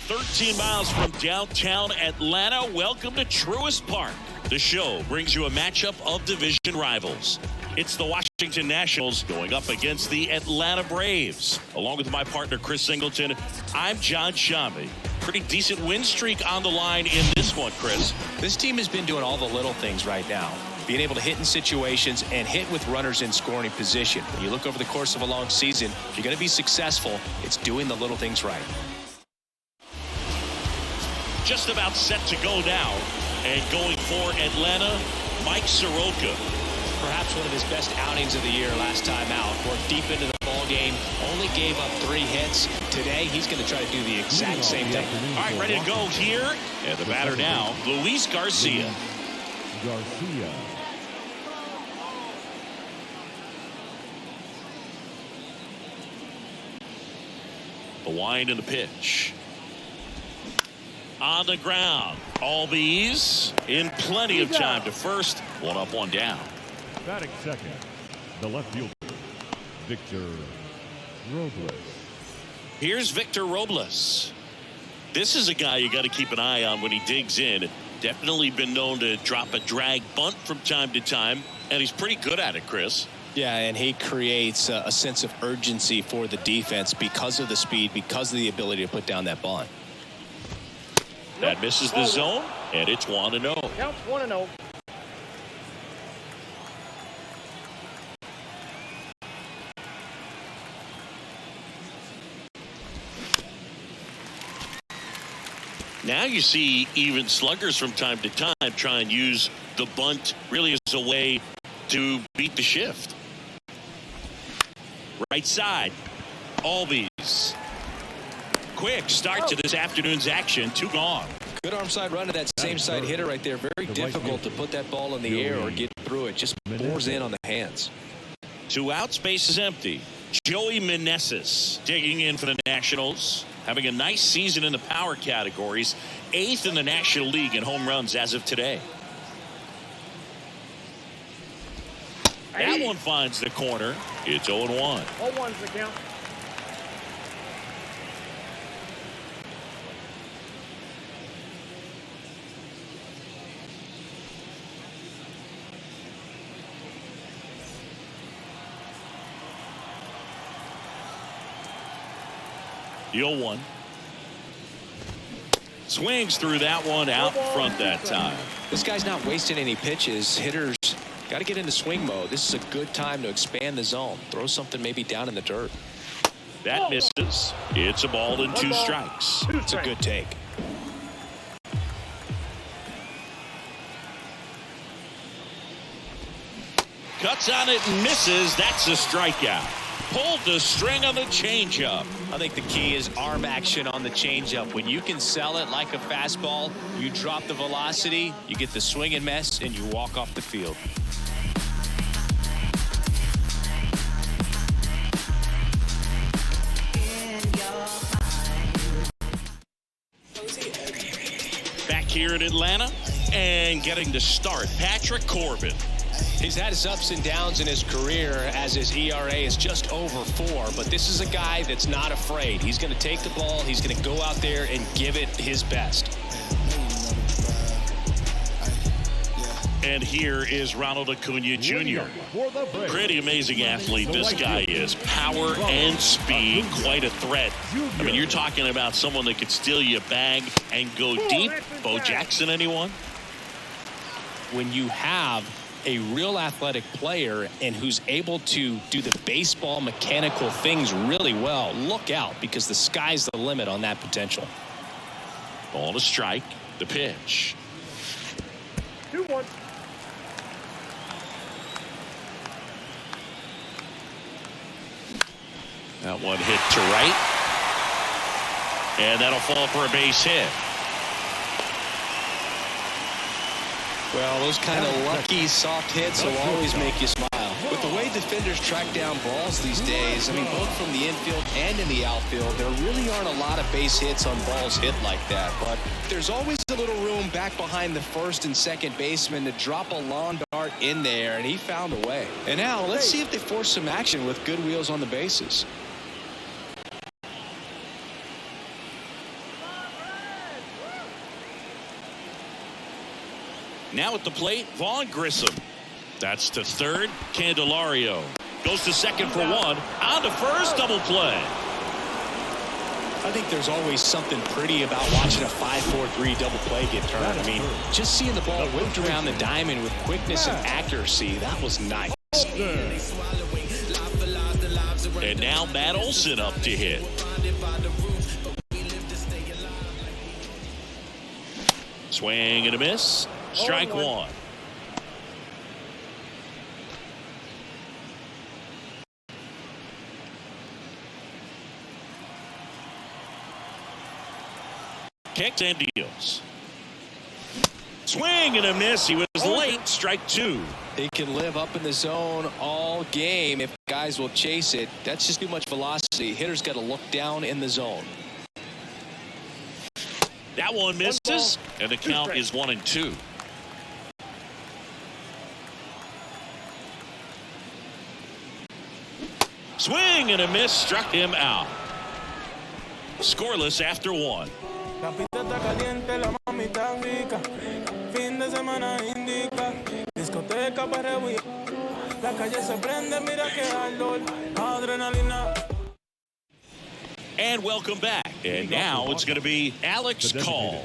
13 miles from downtown Atlanta. Welcome to Truist Park. The show brings you a matchup of division rivals. It's the Washington Nationals going up against the Atlanta Braves. Along with my partner, Chris Singleton, I'm John Shambi. Pretty decent win streak on the line in this one, Chris. This team has been doing all the little things right now. Being able to hit in situations and hit with runners in scoring position. When you look over the course of a long season, if you're going to be successful, it's doing the little things right. Just about set to go now. And going for Atlanta, Mike Soroka. Perhaps one of his best outings of the year last time out. Worked deep into the ball game. Only gave up 3 hits. Today, he's going to try to do the exact same thing. All right, ready to go here. And the batter now, Luis Garcia. The wind and the pitch. On the ground. Albies in plenty of time to first. 1 up, 1 down. Batting second, the left fielder, Victor Robles. Here's Victor Robles. This is a guy you got to keep an eye on when he digs in. Definitely been known to drop a drag bunt from time to time, and he's pretty good at it, Chris. Yeah, and he creates a sense of urgency for the defense because of the speed, because of the ability to put down that bunt. That misses the zone, and it's 1-0. Counts 1-0. Now you see even sluggers from time to time try and use the bunt really as a way to beat the shift. Right side, Albies. Quick start to this afternoon's action. 2 gone. Good arm side run to that same side hitter right there. Very difficult to put that ball in the air or get through it. Just bores in on the hands. 2 outs, base is empty. Joey Meneses digging in for the Nationals. Having a nice season in the power categories. 8th in the National League in home runs as of today. That one finds the corner. It's 0-1. 0-1's the count. The 0-1. Swings through that one out front that time. This guy's not wasting any pitches. Hitters got to get into swing mode. This is a good time to expand the zone. Throw something maybe down in the dirt. That misses. It's a ball and 2 strikes. It's a good take. Cuts on it and misses. That's a strikeout. Pulled the string on the changeup. I think the key is arm action on the changeup. When you can sell it like a fastball, you drop the velocity, you get the swing and miss, and you walk off the field. Back here in Atlanta and getting to start, Patrick Corbin. He's had his ups and downs in his career as his ERA is just over 4, but this is a guy that's not afraid. He's going to take the ball. He's going to go out there and give it his best. And here is Ronald Acuna Jr. Pretty amazing athlete this guy is. Power and speed, quite a threat. I mean, you're talking about someone that could steal you a bag and go deep. Bo Jackson, anyone? When you have a real athletic player and who's able to do the baseball mechanical things really well, look out, because the sky's the limit on that potential. Ball to strike. The pitch. 2-1. That one hit to right. And that'll fall for a base hit. Well, those kind of lucky soft hits will always make you smile. With the way defenders track down balls these days, I mean, both from the infield and in the outfield, there really aren't a lot of base hits on balls hit like that. But there's always a little room back behind the first and second baseman to drop a lawn dart in there, and he found a way. And now let's see if they force some action with good wheels on the bases. Now at the plate, Vaughn Grissom. That's to third. Candelario goes to second for one. On to first, double play. I think there's always something pretty about watching a 5-4-3 double play get turned. I mean, just seeing the ball whipped around the diamond with quickness and accuracy, that was nice. And now Matt Olson up to hit. Swing and a miss. Strike one. Kicks and deals. Swing and a miss. He was late. Strike two. They can live up in the zone all game if guys will chase it. That's just too much velocity. Hitter's got to look down in the zone. That one misses, and the count is 1-2. Swing and a miss, struck him out. Scoreless after one. La pista está caliente, la mami está rica. Fin de semana indica. Discoteca para rebuir. La calle se prende, mira que ardor. Adrenalina. And welcome back. And now it's going to be Alex Call.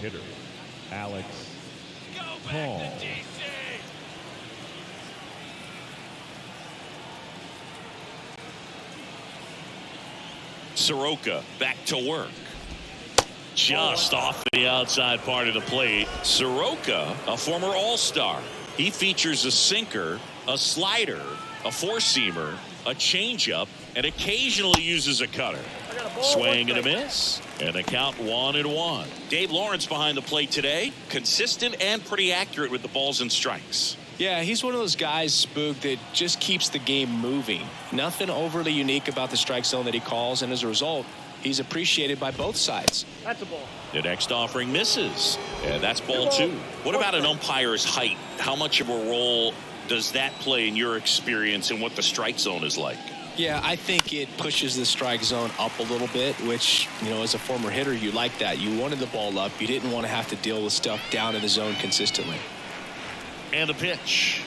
Alex Call. Soroka back to work. Just off the outside part of the plate. Soroka, a former All-Star. He features a sinker, a slider, a four-seamer, a changeup, and occasionally uses a cutter. Swing and a miss, and a count 1-1. Dave Lawrence behind the plate today. Consistent and pretty accurate with the balls and strikes. Yeah, he's one of those guys, Spook, that just keeps the game moving. Nothing overly unique about the strike zone that he calls, and as a result, he's appreciated by both sides. That's a ball. The next offering misses, and that's ball two. What about an umpire's height? How much of a role does that play in your experience and what the strike zone is like? Yeah, I think it pushes the strike zone up a little bit, which, you know, as a former hitter, you like that. You wanted the ball up. You didn't want to have to deal with stuff down in the zone consistently. And a pitch.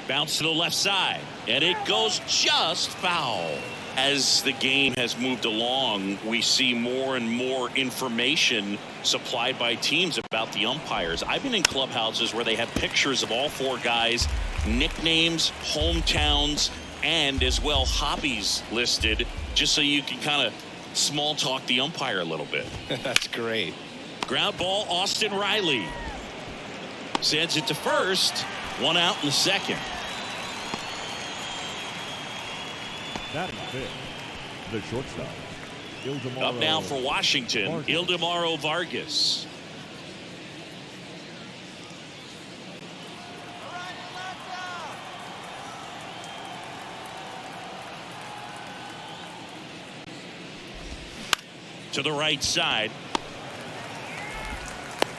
Bounce to the left side, and it goes just foul. As the game has moved along, we see more and more information supplied by teams about the umpires. I've been in clubhouses where they have pictures of all four guys, nicknames, hometowns, and as well hobbies listed, just so you can kind of small talk the umpire a little bit. That's great. Ground ball, Austin Riley sends it to first. One out in the second. Batting fifth, the shortstop. Up now for Washington, Vargas. Ildemaro Vargas. To the right side.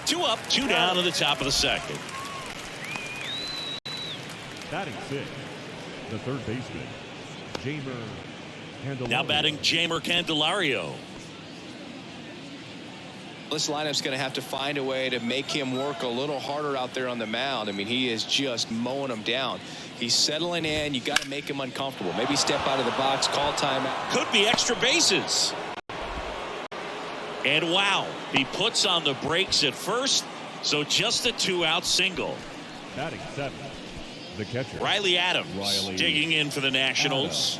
Two up, two down to the top of the second. Batting sixth, the third baseman, Jamer Candelario. Now batting Jamer Candelario. This lineup's going to have to find a way to make him work a little harder out there on the mound. I mean, he is just mowing them down. He's settling in. You got to make him uncomfortable. Maybe step out of the box, call timeout. Could be extra bases. And wow, he puts on the brakes at first, so just a two-out single. Batting seventh, the catcher, Riley Adams digging in for the Nationals.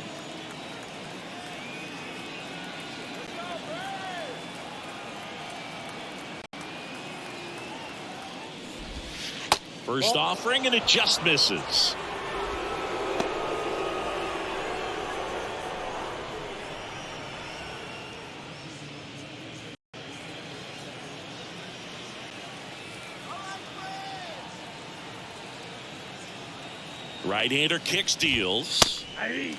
First offering, and it just misses. Right-hander kicks, deals.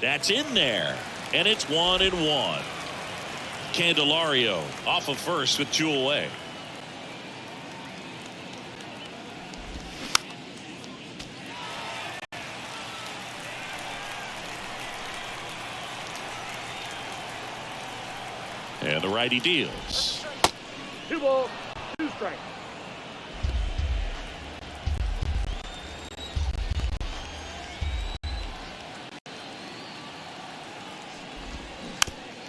That's in there, and it's 1-1. Candelario off of first with two away. And the righty deals. 2 balls, 2 strikes.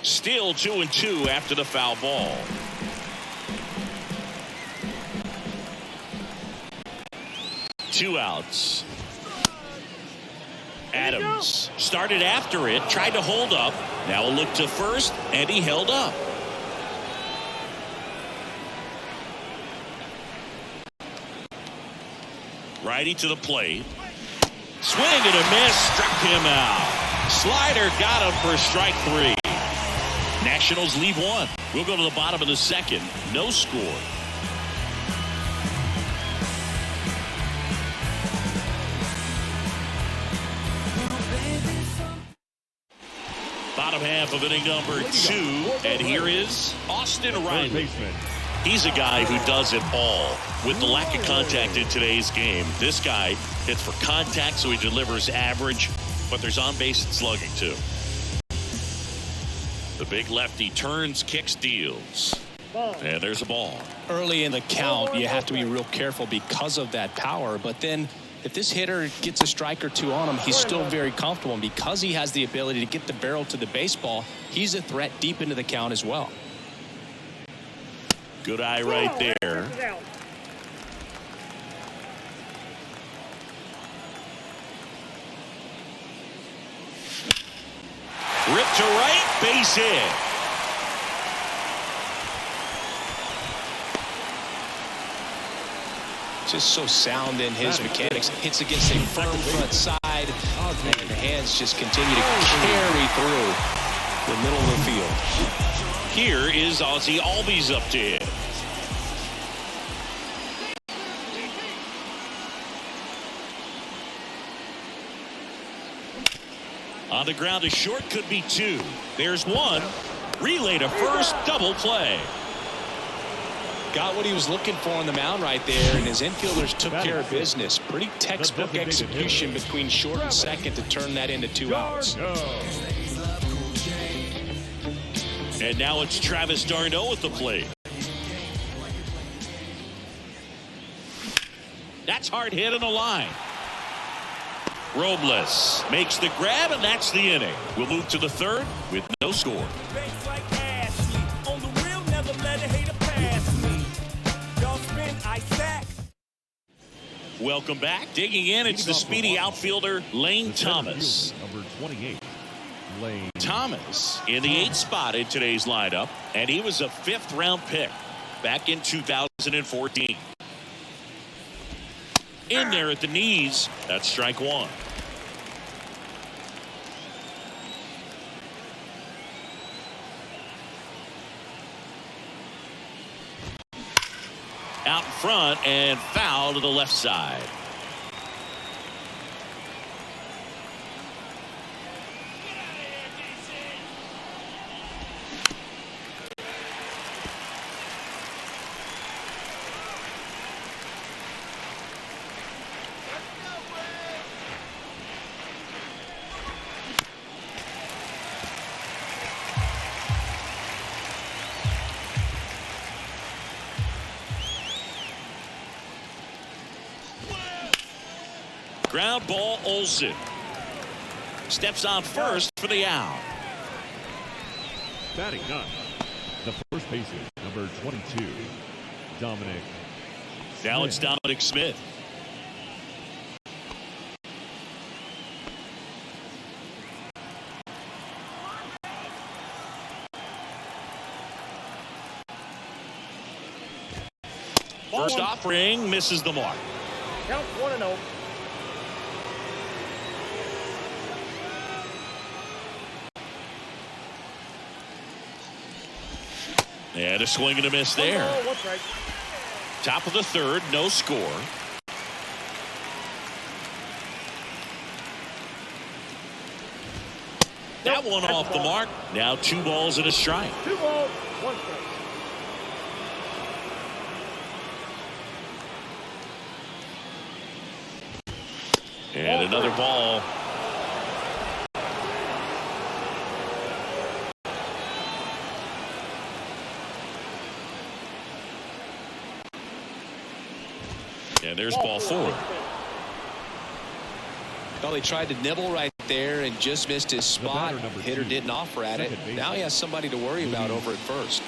Still 2-2 after the foul ball. Two outs. Adams started after it, tried to hold up. Now a look to first, and he held up. Righty to the plate. Swing and a miss, struck him out. Slider got him for strike 3. Nationals lead 1. We'll go to the bottom of the second. No score. Bottom half of inning number 2, and here is Austin Riley. He's a guy who does it all. With the lack of contact in today's game, this guy hits for contact, so he delivers average, but there's on-base and slugging too. The big lefty turns, kicks, deals. And there's a ball. Early in the count, you have to be real careful because of that power, but then if this hitter gets a strike or two on him, he's still very comfortable, and because he has the ability to get the barrel to the baseball, he's a threat deep into the count as well. Good eye right there. Rip to right, base hit. Just so sound in his mechanics. Hits against a firm front side, and the hands just continue to carry through the middle of the field. Here is Ozzie Albies up to hit. On the ground to short, could be 2. There's 1. Relay to first, double play. Got what he was looking for on the mound right there, and his infielders took care of business. Pretty textbook execution between short and second to turn that into 2 outs. And now it's Travis d'Arnaud at the plate. That's hard hit in the line. Robles makes the grab, and that's the inning. We'll move to the third with no score. Welcome back. Digging in, it's the speedy outfielder Lane Thomas. Number 28, Lane Thomas in the 8th spot in today's lineup, and he was a 5th-round pick back in 2014. In there at the knees, that's strike 1. Out in front and foul to the left side. Ground ball, Olsen. Steps on first for the out. batting ninth, the first baseman, number 22, Dominic. Now it's Dominic Smith. First offering misses the mark. Count 1-0. And a swing and a miss there. Right. Top of the third, no score. That one off the mark. Now 2 balls and a strike. 2 balls, 1 strike. And another ball. And there's ball 4. Well, he tried to nibble right there and just missed his spot. Hitter didn't offer at it. Now he has somebody to worry about over at first.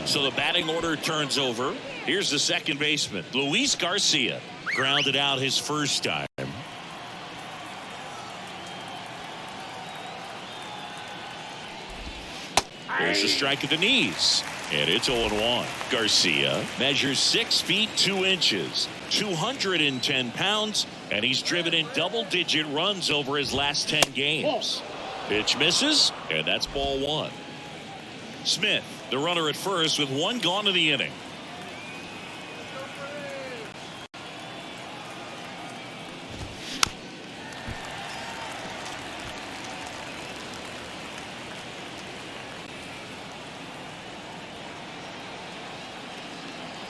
So the batting order turns over. Here's the second baseman, Luis Garcia. Grounded out his first time. There's a strike at the knees. And it's 0-1. Garcia measures 6 feet 2 inches, 210 pounds, and he's driven in double-digit runs over his last 10 games. Pitch misses, and that's ball 1. Smith, the runner at first, with 1 gone in the inning.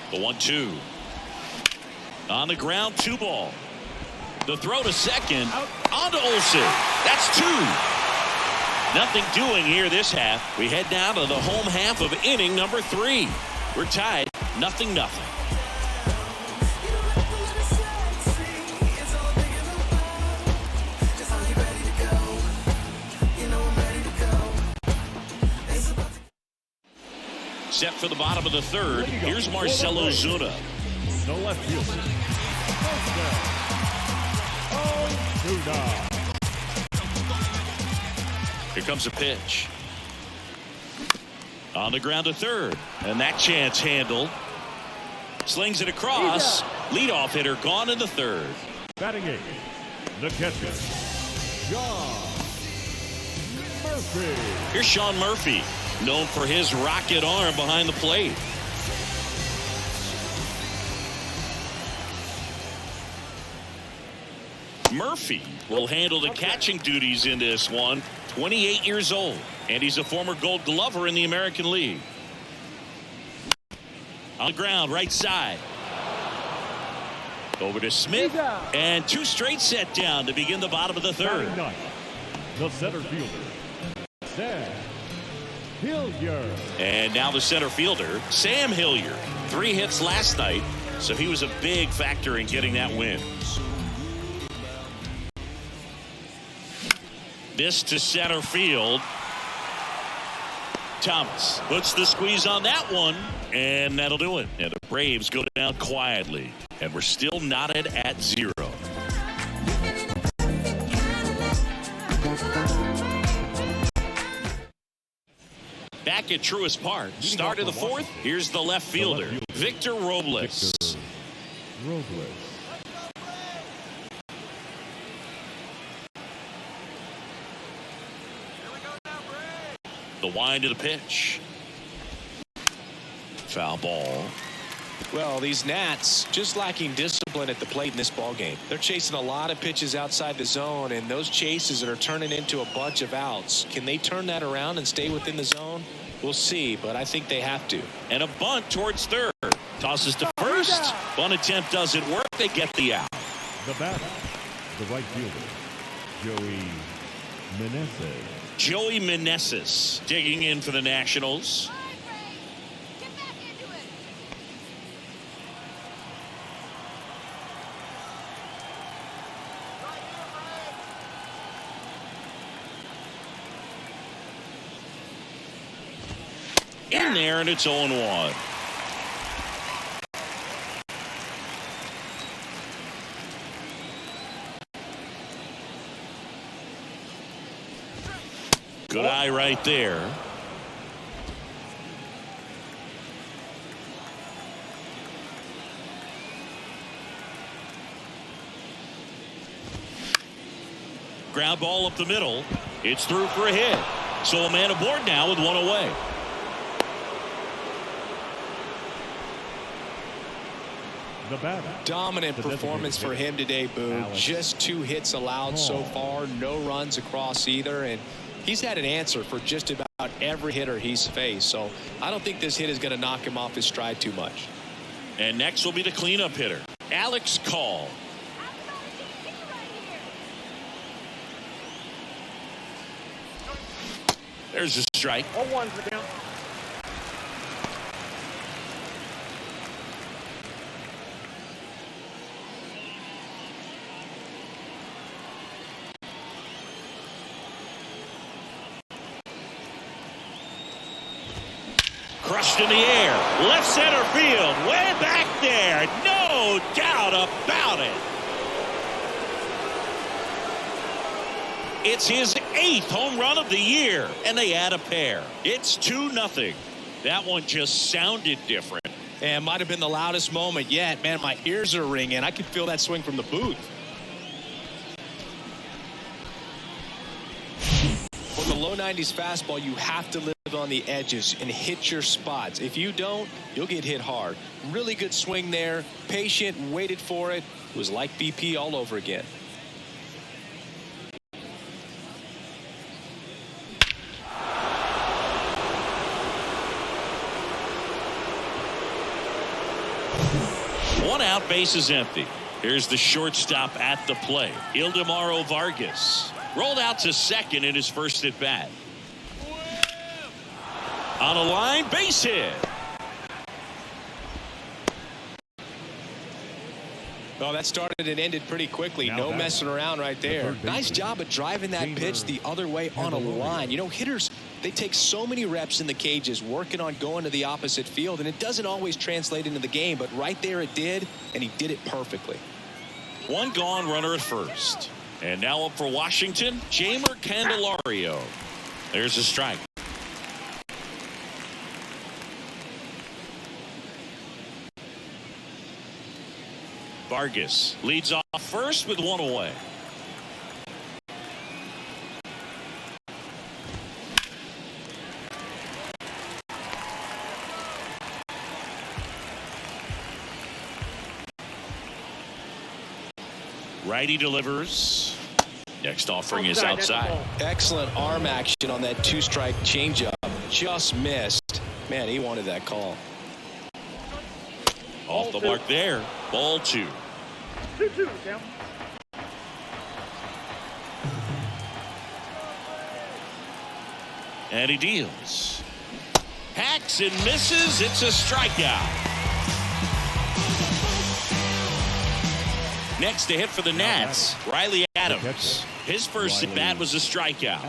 The 1-2. On the ground, 2 ball. The throw to second. On to Olsen. That's 2. Nothing doing here this half. We head down to the home half of inning number 3. We're tied 0-0. Set for the bottom of the 3rd. Here's Marcell Ozuna. The left fielder. Ozuna. Here comes a pitch. On the ground to 3rd. And that chance handled. Slings it across. Leadoff hitter gone in the 3rd. Batting 8th. The catcher, Sean Murphy. Here's Sean Murphy, known for his rocket arm behind the plate. Murphy will handle the catching duties in this one. 28 years old, and he's a former Gold Glover in the American League. On the ground, right side. Over to Smith, and 2 straight set down to begin the bottom of the 3rd. Batting 9th. The center fielder, Sam Hilliard. And now the center fielder, Sam Hilliard. 3 hits last night, so he was a big factor in getting that win. This to center field. Thomas puts the squeeze on that one, and that'll do it. And the Braves go down quietly, and we're still knotted at 0. Back at Truist Park, start of the 4th. Here's the left fielder, Victor Robles. The wind of the pitch. Foul ball. Well, these Nats just lacking discipline at the plate in this ball game. They're chasing a lot of pitches outside the zone, and those chases that are turning into a bunch of outs. Can they turn that around and stay within the zone? We'll see, but I think they have to. And a bunt towards 3rd. Tosses to first. Bunt attempt doesn't work. They get the out. The batter, the right fielder, Joey Meneses. Joey Meneses digging in for the Nationals. In there, and it's 0-1. Good eye right there. Ground ball up the middle. It's through for a hit. So a man aboard now with 1 away. The batter. Dominant performance for him today, Boo. Just 2 hits allowed so far. No runs across either. And he's had an answer for just about every hitter he's faced. So I don't think this hit is going to knock him off his stride too much. And next will be the cleanup hitter, Alex Call. There's a strike. 0-1 for the count. Crushed in the air. Left center field. Way back there. No doubt about it. It's his 8th home run of the year, and they add a pair. It's 2-0. That one just sounded different. And might have been the loudest moment yet. Man, my ears are ringing. I could feel that swing from the booth. With the low 90s fastball, you have to live on the edges and hit your spots. If you don't, you'll get hit hard. Really good swing there. Patient, waited for it. It was like BP all over again. One out, base is empty. Here's the shortstop at the plate. Ildemaro Vargas rolled out to second in his first at bat. On a line, base hit. Well, that started and ended pretty quickly. No messing around right there. Nice job of driving that pitch the other way on a line. You know, hitters, they take so many reps in the cages working on going to the opposite field, and it doesn't always translate into the game, but right there it did, and he did it perfectly. One gone, runner at first. And now up for Washington, Jeimer Candelario. There's a strike. Vargas leads off first with one away. Righty delivers. Next offering is outside. Excellent arm action on that two-strike changeup. Just missed. Man, he wanted that call. Off the mark there. Ball 2. 2-2 down. And he deals. Hacks and misses. It's a strikeout. Next to hit for the Nats, Riley Adams. His first at bat was a strikeout.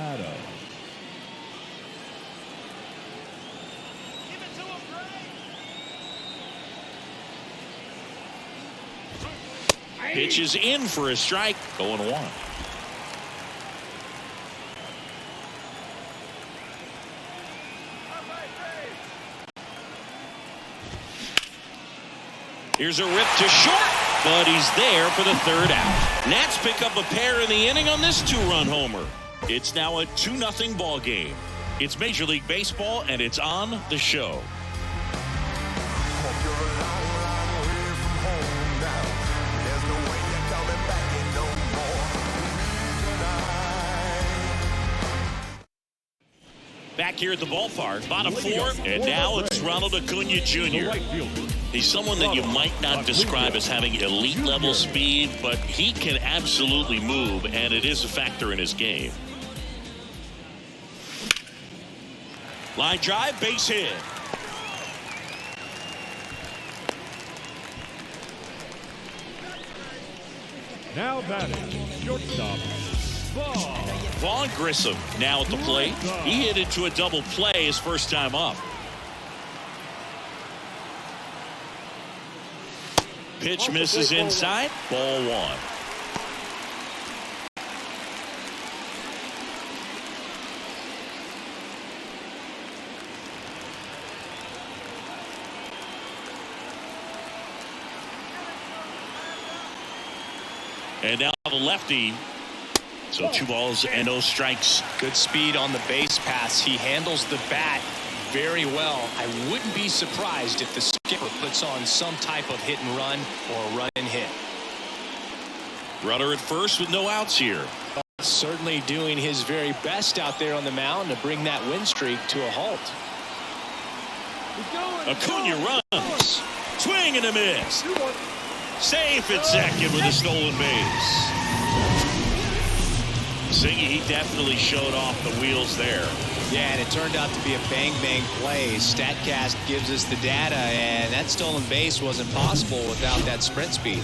Pitch is in for a strike. 0-1. Here's a rip to short, but he's there for the third out. Nats pick up a pair in the inning on this 2-run homer. It's now a 2-0 ball game. It's Major League Baseball, and it's on the show. Back here at the ballpark, bottom 4, and now it's Ronald Acuna Jr. He's someone that you might not describe as having elite level speed, but he can absolutely move, and it is a factor in his game. Line drive, base hit. Now batting, shortstop, Vaughn Grissom now at the plate. He hit into a double play his first time up. Pitch misses inside. Ball 1. And now the lefty. So 2 balls and no strikes. Good speed on the base pass. He handles the bat very well. I wouldn't be surprised if the skipper puts on some type of hit and run or run and hit. Runner at first with no outs here. Certainly doing his very best out there on the mound to bring that win streak to a halt. Acuna runs. Swing and a miss. Safe at second with a stolen base. Singy, he definitely showed off the wheels there. Yeah, and it turned out to be a bang-bang play. StatCast gives us the data, and that stolen base wasn't possible without that sprint speed.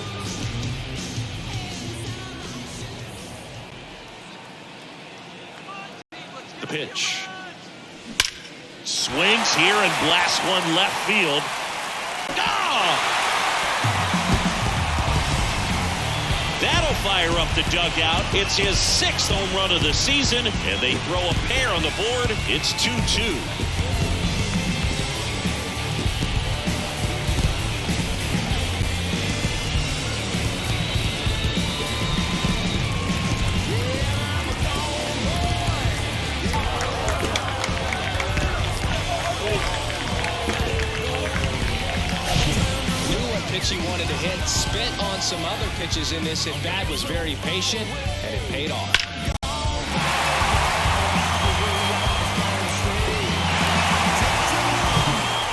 The pitch. Swings here and blasts one left field. That'll fire up the dugout. It's his 6th home run of the season, and they throw a pair on the board. It's 2-2. He wanted to hit, spent on some other pitches in this at bat, was very patient, and it paid off.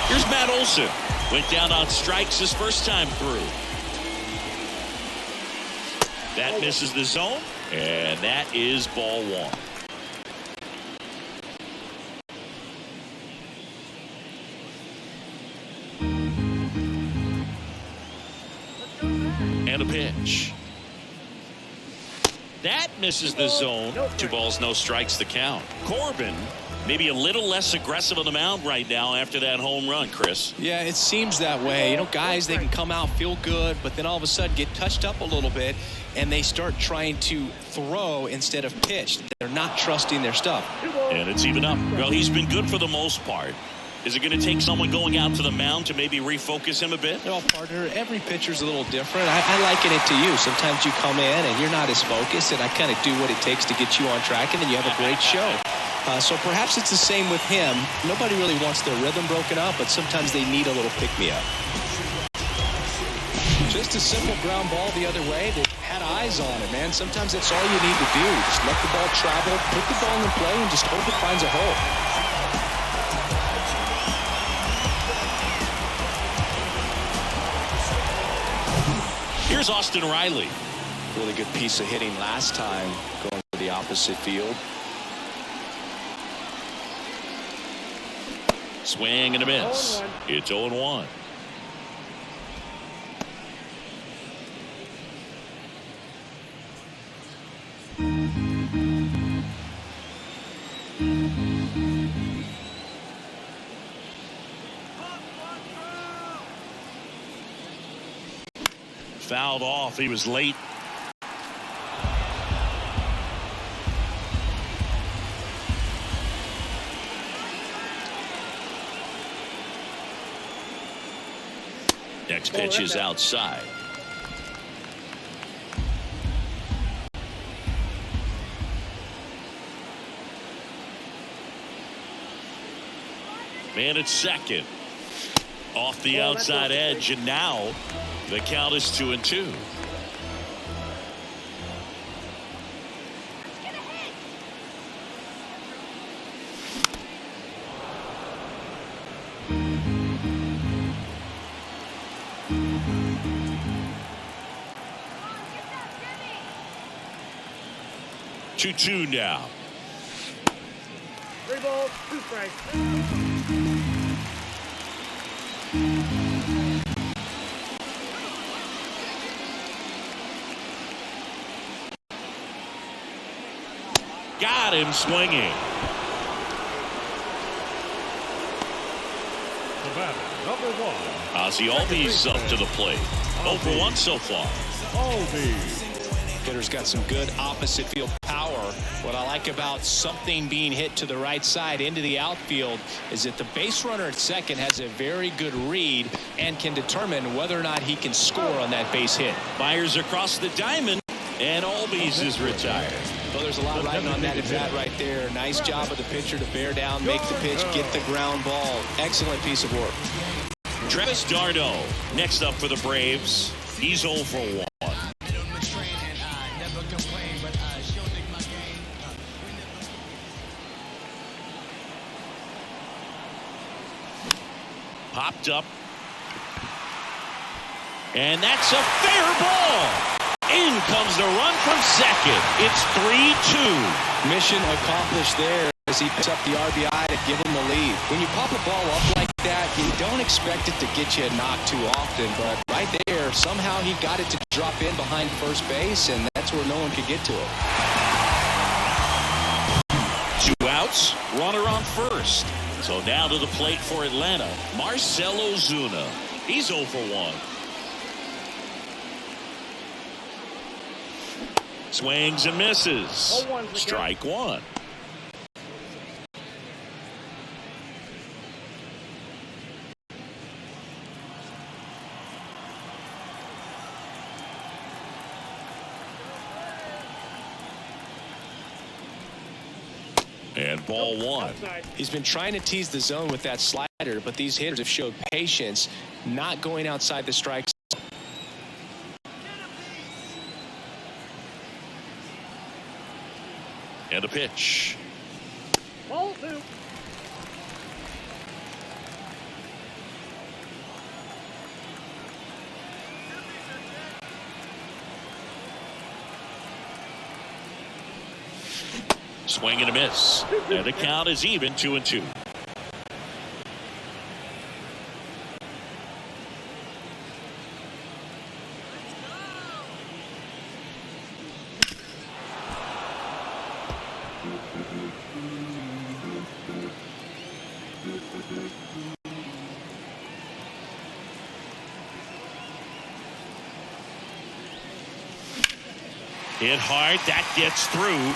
Here's Matt Olson. Went down on strikes his first time through. That misses the zone, and that is ball 1. And a pitch. That misses the zone. 2 balls, no strikes to count. Corbin maybe a little less aggressive on the mound right now after that home run, Chris. Yeah, it seems that way. You know, guys, they can come out, feel good, but then all of a sudden get touched up a little bit, and they start trying to throw instead of pitch. They're not trusting their stuff. And it's even up. Well, he's been good for the most part. Is it going to take someone going out to the mound to maybe refocus him a bit? Well, partner, every pitcher's a little different. I liken it to you. Sometimes you come in and you're not as focused, and I kind of do what it takes to get you on track, and then you have a great show. So perhaps it's the same with him. Nobody really wants their rhythm broken up, but sometimes they need a little pick-me-up. Just a simple ground ball the other way that had eyes on it, man. Sometimes that's all you need to do. Just let the ball travel, put the ball in play, and just hope it finds a hole. Here's Austin Riley. Really good piece of hitting last time, going to the opposite field. Swing and a miss. It's 0-1. Fouled off. He was late. Next pitch is outside. Man at second. Off the outside edge, and now the count is 2-2. Two now. 3 balls, 2 strikes. Got him swinging. The batter, number 1. Ozzie Albies up to the plate. 0 for 1 so far. Albies. Hitter's got some good opposite field power. What I like about something being hit to the right side into the outfield is that the base runner at second has a very good read and can determine whether or not he can score on that base hit. Fires across the diamond, and Albies is retired. Well, there's a lot riding on that at bat right there. Nice job of the pitcher to bear down, make the pitch, get the ground ball. Excellent piece of work. Travis d'Arnaud next up for the Braves. He's 0 for 1. Popped up. And that's a fair ball. In comes the run from second. It's 3-2. Mission accomplished there as he picks up the RBI to give him the lead. When you pop a ball up like that, you don't expect it to get you a knock too often, but right there, somehow he got it to drop in behind first base, and that's where no one could get to it. 2 out. outs, runner on first. So now to the plate for Atlanta, Marcell Ozuna. He's 0 for 1. Swings and misses. Strike one. And ball one. He's been trying to tease the zone with that slider, but these hitters have showed patience, not going outside the strike zone. And a pitch. Ball two. Swing and a miss. And the count is even 2-2. Hit hard. That gets through.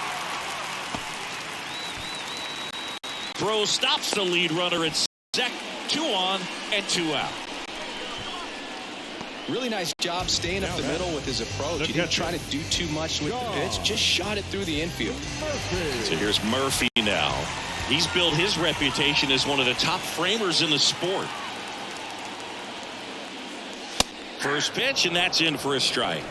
Throw stops the lead runner at second. 2 on and 2 out. Really nice job staying up the middle with his approach. He didn't try to do too much with the pitch, just shot it through the infield. So here's Murphy now. He's built his reputation as one of the top framers in the sport. First pitch, and that's in for a strike.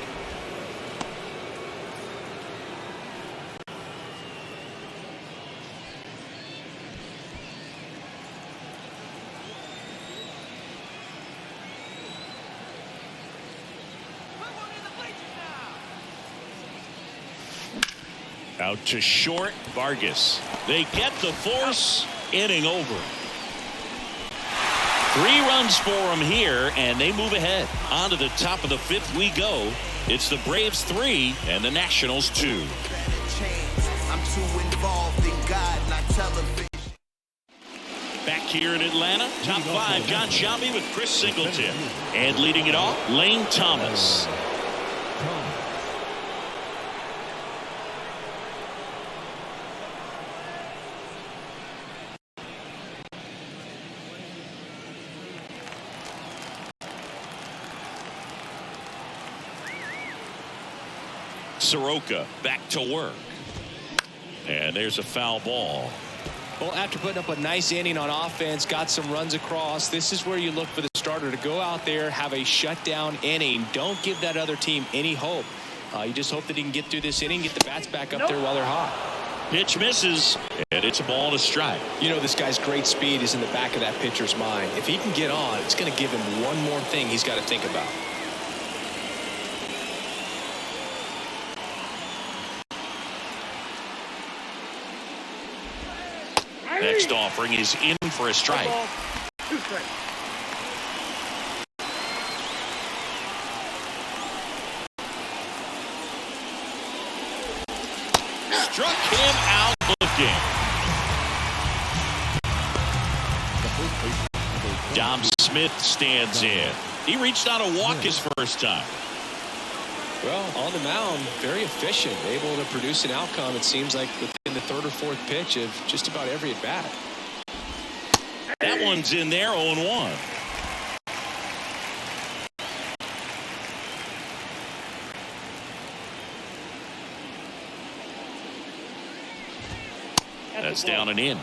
Out to short, Vargas. They get the force. Inning over. 3 runs for them here, and they move ahead. On to the top of the 5th we go. It's the Braves 3 and the Nationals 2. I'm too involved in God, not television. Back here in Atlanta, top 5, John Shelby with Chris Singleton. And leading it off, Lane Thomas. Soroka back to work. And there's a foul ball. Well, after putting up a nice inning on offense, got some runs across, this is where you look for the starter to go out there, have a shutdown inning. Don't give that other team any hope. You just hope that he can get through this inning, get the bats back up there while they're hot. Pitch misses, and it's a ball and a strike. You know, this guy's great speed is in the back of that pitcher's mind. If he can get on, it's going to give him one more thing he's got to think about. Next offering is in for a strike. 2 strikes. Struck him out looking. Dom Smith stands in. He reached out a walk his first time. Well, on the mound, very efficient, able to produce an outcome, it seems like, within the 3rd or 4th pitch of just about every at bat. That one's in there, 0-1. That's down and in.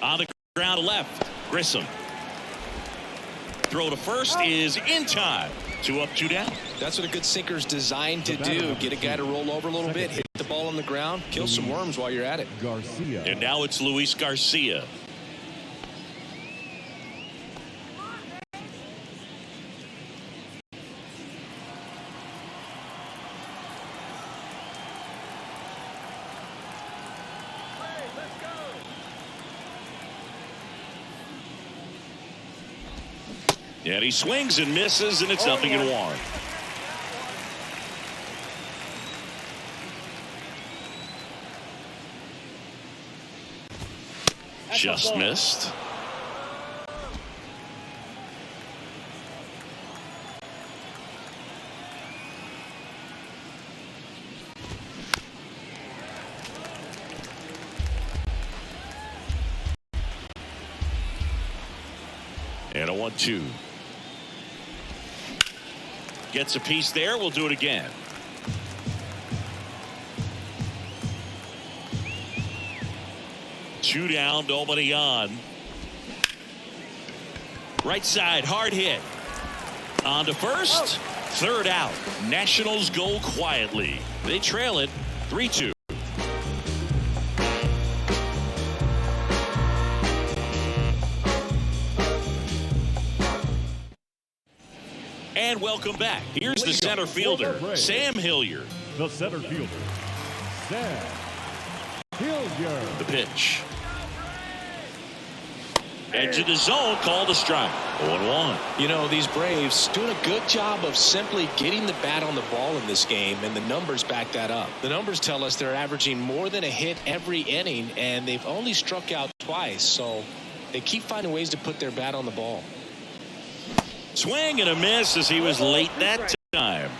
On the ground left, Grissom. Throw to first is in time. 2 up, 2 down. That's what a good sinker's designed to do. Get a guy to roll over a little bit, hit the ball on the ground, kill some worms while you're at it. Garcia. And now it's Luis Garcia. And he swings and misses, and it's 0-1. Just missed. And a 1-2. Gets a piece there. We'll do it again. Two down, nobody on. Right side, hard hit. On to first. Third out. Nationals go quietly. They trail it 3-2. And welcome back. Here's the center fielder, Sam Hilliard. The center fielder, Sam Hilliard. The pitch. Edge of the zone, called a strike. 0-1. You know, these Braves doing a good job of simply getting the bat on the ball in this game, and the numbers back that up. The numbers tell us they're averaging more than a hit every inning, and they've only struck out twice, so they keep finding ways to put their bat on the ball. Swing and a miss as he was late that time.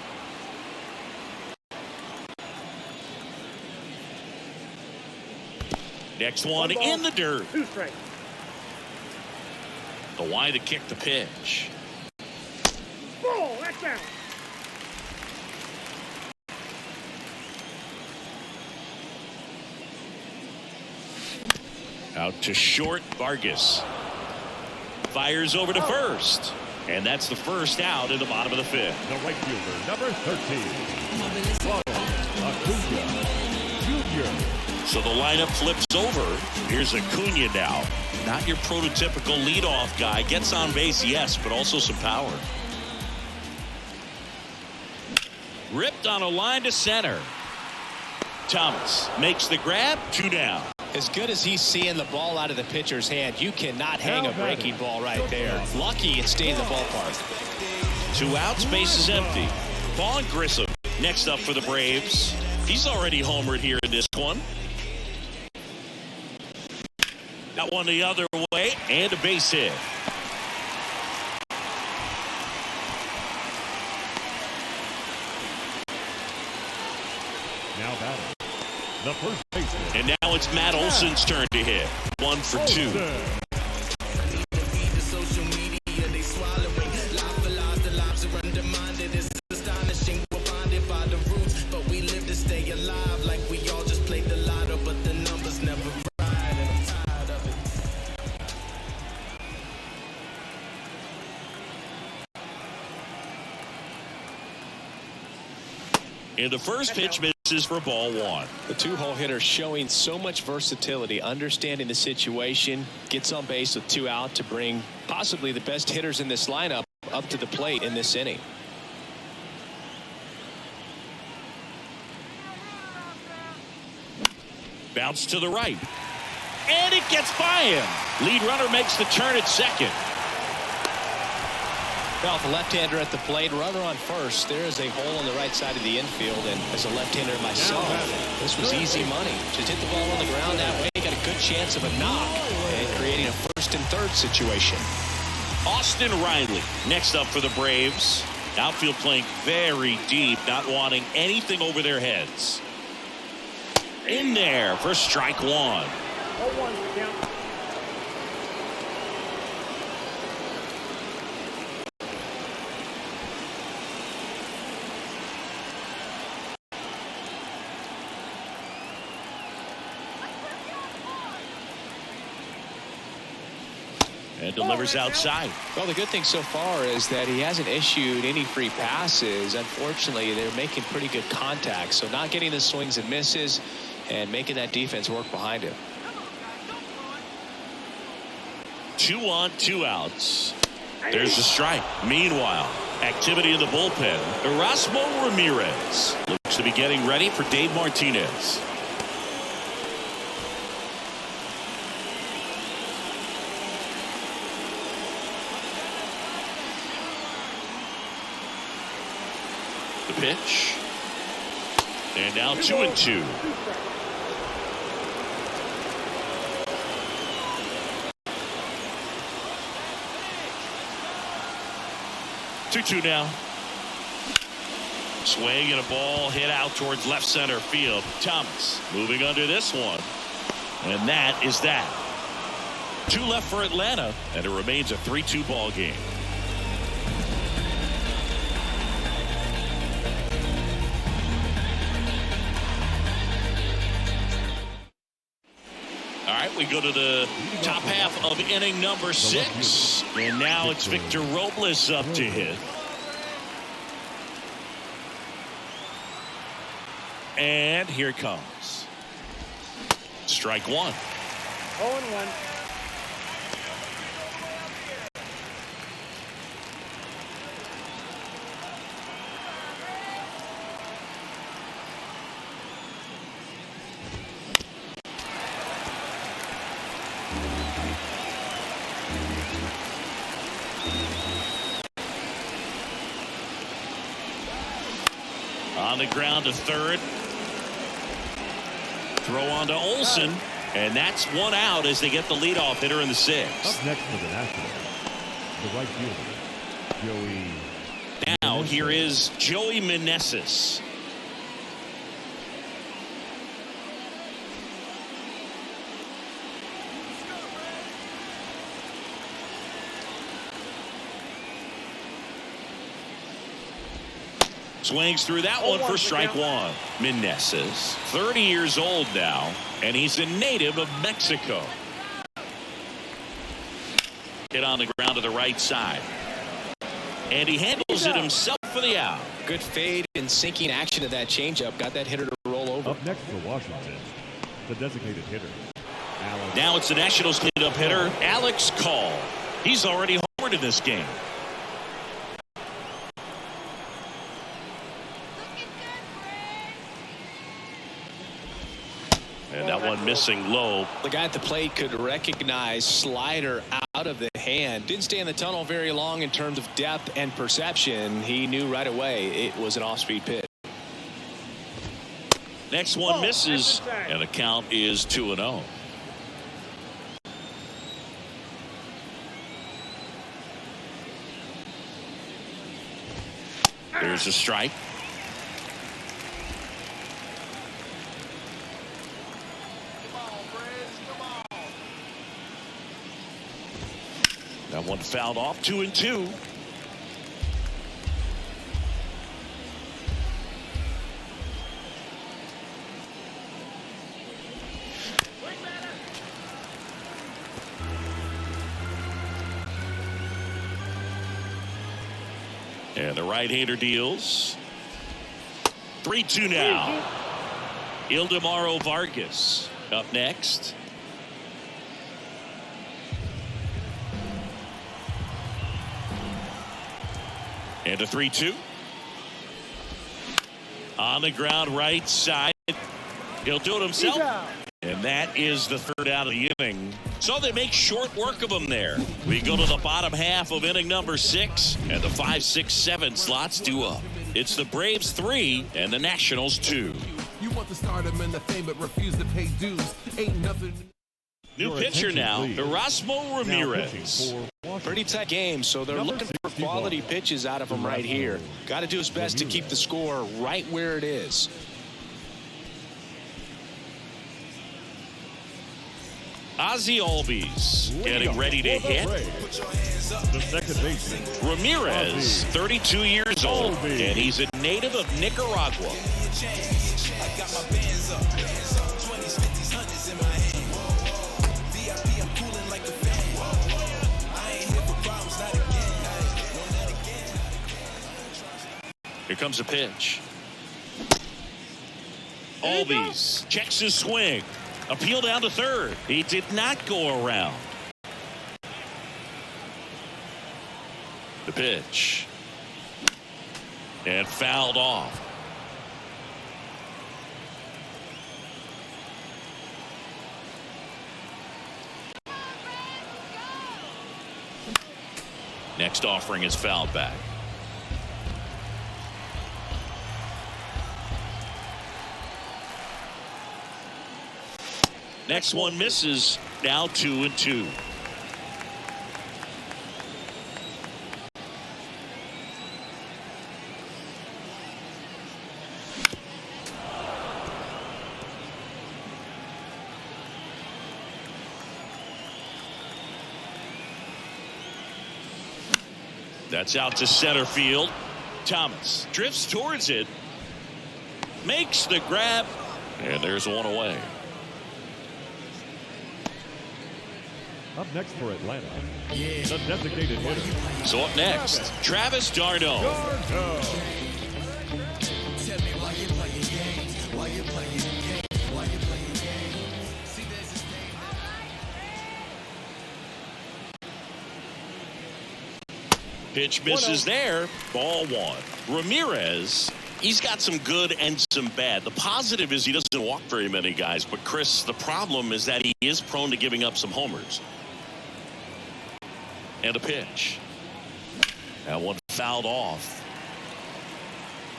Next one in the dirt. 2 strikes. The wide to kick the pitch. Ball, that's out. Out to short, Vargas. Fires over to first. And that's the first out in the bottom of the 5th. The right fielder, number 13, Acuna Jr. So the lineup flips over. Here's Acuna now. Not your prototypical leadoff guy. Gets on base, yes, but also some power. Ripped on a line to center. Thomas makes the grab. 2 down. As good as he's seeing the ball out of the pitcher's hand, you cannot hang a breaking ball right there. Lucky it stayed in the ballpark. 2 outs, base is empty. Vaughn Grissom next up for the Braves. He's already homered here in this one. Got one the other way and a base hit. Now batting, the first baseman. And now it's Matt Olson's turn to hit. 1 for 2. And the first pitch misses for ball 1. The 2-hole hitter showing so much versatility, understanding the situation, gets on base with 2 out to bring possibly the best hitters in this lineup up to the plate in this inning. Bounce to the right. And it gets by him. Lead runner makes the turn at second. Well, the left-hander at the plate, runner on first. There is a hole on the right side of the infield, and as a left-hander myself, this was easy money. Just hit the ball on the ground that way, got a good chance of a knock and creating a 1st and 3rd situation. Austin Riley next up for the Braves. Outfield playing very deep, not wanting anything over their heads. In there for strike 1. 0-1 count. And delivers outside. Well, the good thing so far is that he hasn't issued any free passes. Unfortunately, they're making pretty good contact, so not getting the swings and misses and making that defense work behind him. 2 on, 2 outs. There's the strike. Meanwhile, activity in the bullpen. Erasmo Ramirez looks to be getting ready for Dave Martinez. The pitch. And now 2-2. Two now. Swing and a ball hit out towards left center field. Thomas moving under this one. And that is that. 2 left for Atlanta, and it remains a 3-2 ball game. All right, we go to the top half of inning number 6. And now it's Victor Robles up to hit. And here it comes. Strike 1. 0-1. On the ground to third. Throw on to Olsen. And that's 1 out as they get the leadoff hitter in the 6th. Up next for the Nationals, the right fielder, Joey. Now here is Joey Meneses. Swings through that one for strike 1. Meneses, 30 years old now, and he's a native of Mexico. Hit on the ground to the right side. And he handles it himself for the out. Good fade and sinking action of that changeup. Got that hitter to roll over. Up next for Washington, the designated hitter, Alex. Now it's the Nationals cleanup hitter, Alex Call. He's already homered in this game. And that one missing low. The guy at the plate could recognize slider out of the hand. Didn't stay in the tunnel very long in terms of depth and perception. He knew right away it was an off-speed pitch. Next one misses, and the count is 2-0. There's a strike. That one fouled off. 2-2. And the right-hander deals. 3-2 now. Ildemaro Vargas up next. And a 3-2. On the ground right side. He'll do it himself. And that is the 3rd out of the inning. So they make short work of him there. We go to the bottom half of inning number 6. And the 5, 6, 7 slots due up. It's the Braves 3 and the Nationals 2. You want to start them in the fame but refuse to pay dues. Ain't nothing. New pitcher now, Erasmo Ramirez. Pretty tight game, so they're looking for quality pitches out of him right here. Got to do his best to keep the score right where it is. Ozzie Albies getting ready to hit. The second baseman, Ramirez, 32 years old, and he's a native of Nicaragua. Here comes a pitch. Albies checks his swing. Appeal down to third. He did not go around. The pitch. And fouled off. Next offering is fouled back. Next one misses. Now 2-2. That's out to center field. Thomas drifts towards it. Makes the grab. And there's one away. Up next for Atlanta, the designated hitter. So up next, Travis d'Arnaud. Pitch misses there. Ball one. Ramirez, he's got some good and some bad. The positive is he doesn't walk very many guys. But, Chris, the problem is that he is prone to giving up some homers. And a pitch. That one fouled off.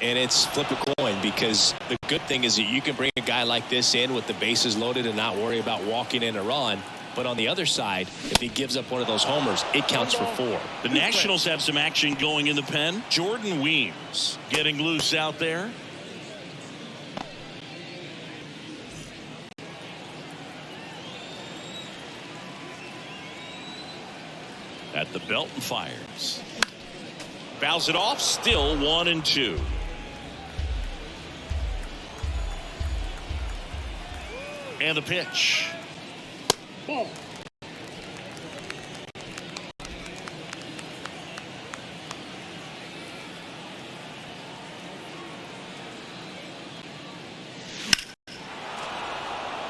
And it's flip a coin, because the good thing is that you can bring a guy like this in with the bases loaded and not worry about walking in a run. But on the other side, if he gives up one of those homers, it counts for 4. The Nationals have some action going in the pen. Jordan Weems getting loose out there. At the belt and fires. Fouls it off. Still 1-2. And the pitch. Ball.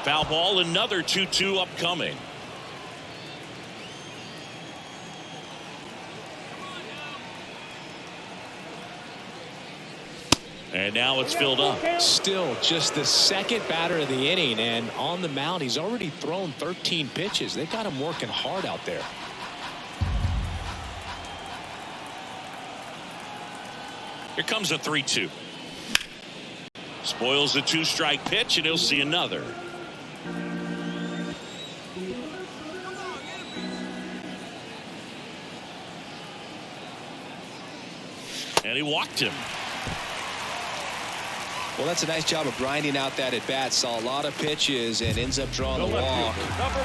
Foul ball. Another 2-2 upcoming. And now it's filled up. Still just the second batter of the inning, and on the mound he's already thrown 13 pitches. They've got him working hard out there. Here comes a 3-2. Spoils the 2-strike pitch, and he'll see another. And he walked him. Well, that's a nice job of grinding out that at bat. Saw a lot of pitches and ends up drawing the walk.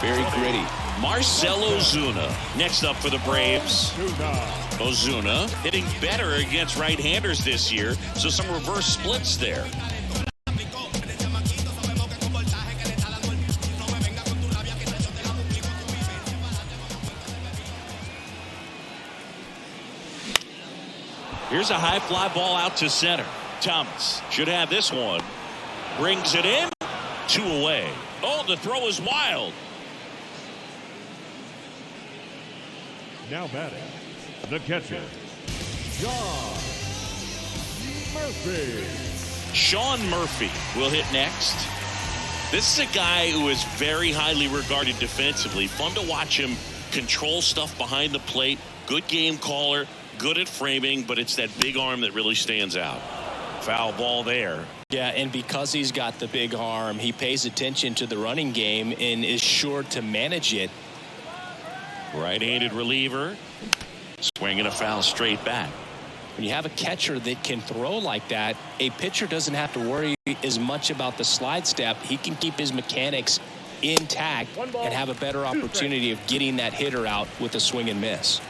Very gritty. Marcell Ozuna next up for the Braves. Ozuna hitting better against right-handers this year, so some reverse splits there. Here's a high fly ball out to center. Thomas should have this one. Brings it in. 2 away. Oh, the throw is wild. Now batting, the catcher, Sean Murphy. Sean Murphy will hit next. This is a guy who is very highly regarded defensively. Fun to watch him control stuff behind the plate. Good game caller. Good at framing, but it's that big arm that really stands out. Foul ball there. Yeah, and because he's got the big arm, he pays attention to the running game and is sure to manage it. Right-handed reliever. Swinging a foul straight back. When you have a catcher that can throw like that, a pitcher doesn't have to worry as much about the slide step. He can keep his mechanics intact and have a better opportunity of getting that hitter out with a swing and miss.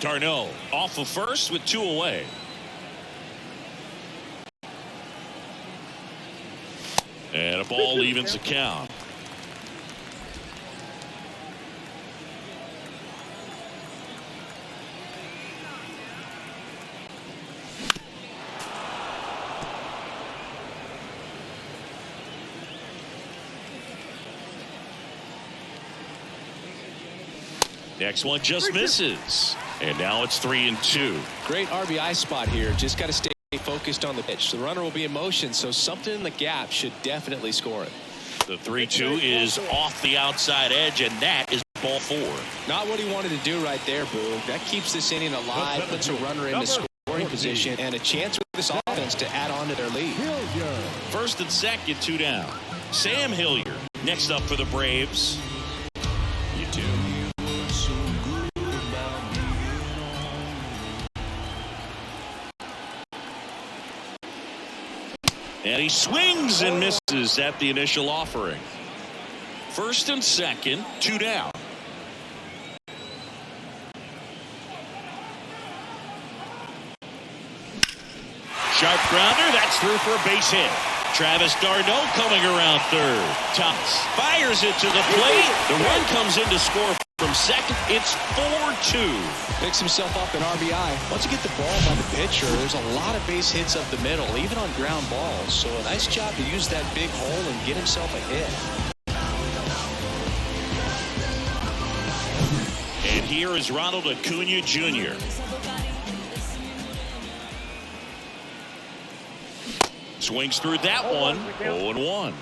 d'Arnaud off of first with 2 away. And a ball evens the count. Next one just misses. And now it's 3-2. Great RBI spot here. Just got to stay focused on the pitch. The runner will be in motion, so something in the gap should definitely score it. The 3-2 is off the outside edge, and that is ball 4. Not what he wanted to do right there, Boog. That keeps this inning alive, puts a runner in the scoring position, and a chance for this offense to add on to their lead. First and second, 2 down. Sam Hilliard Next up for the Braves. You too. And he swings and misses at the initial offering. First and second, 2 down. Sharp grounder, that's through for a base hit. Travis d'Arnaud coming around third. Thomas fires it to the plate. The run comes in to score from second. It's 4-2. Picks himself up an RBI. Once you get the ball by the pitcher, there's a lot of base hits up the middle, even on ground balls. So a nice job to use that big hole and get himself a hit. And here is Ronald Acuna Jr. Swings through that one. 0-1.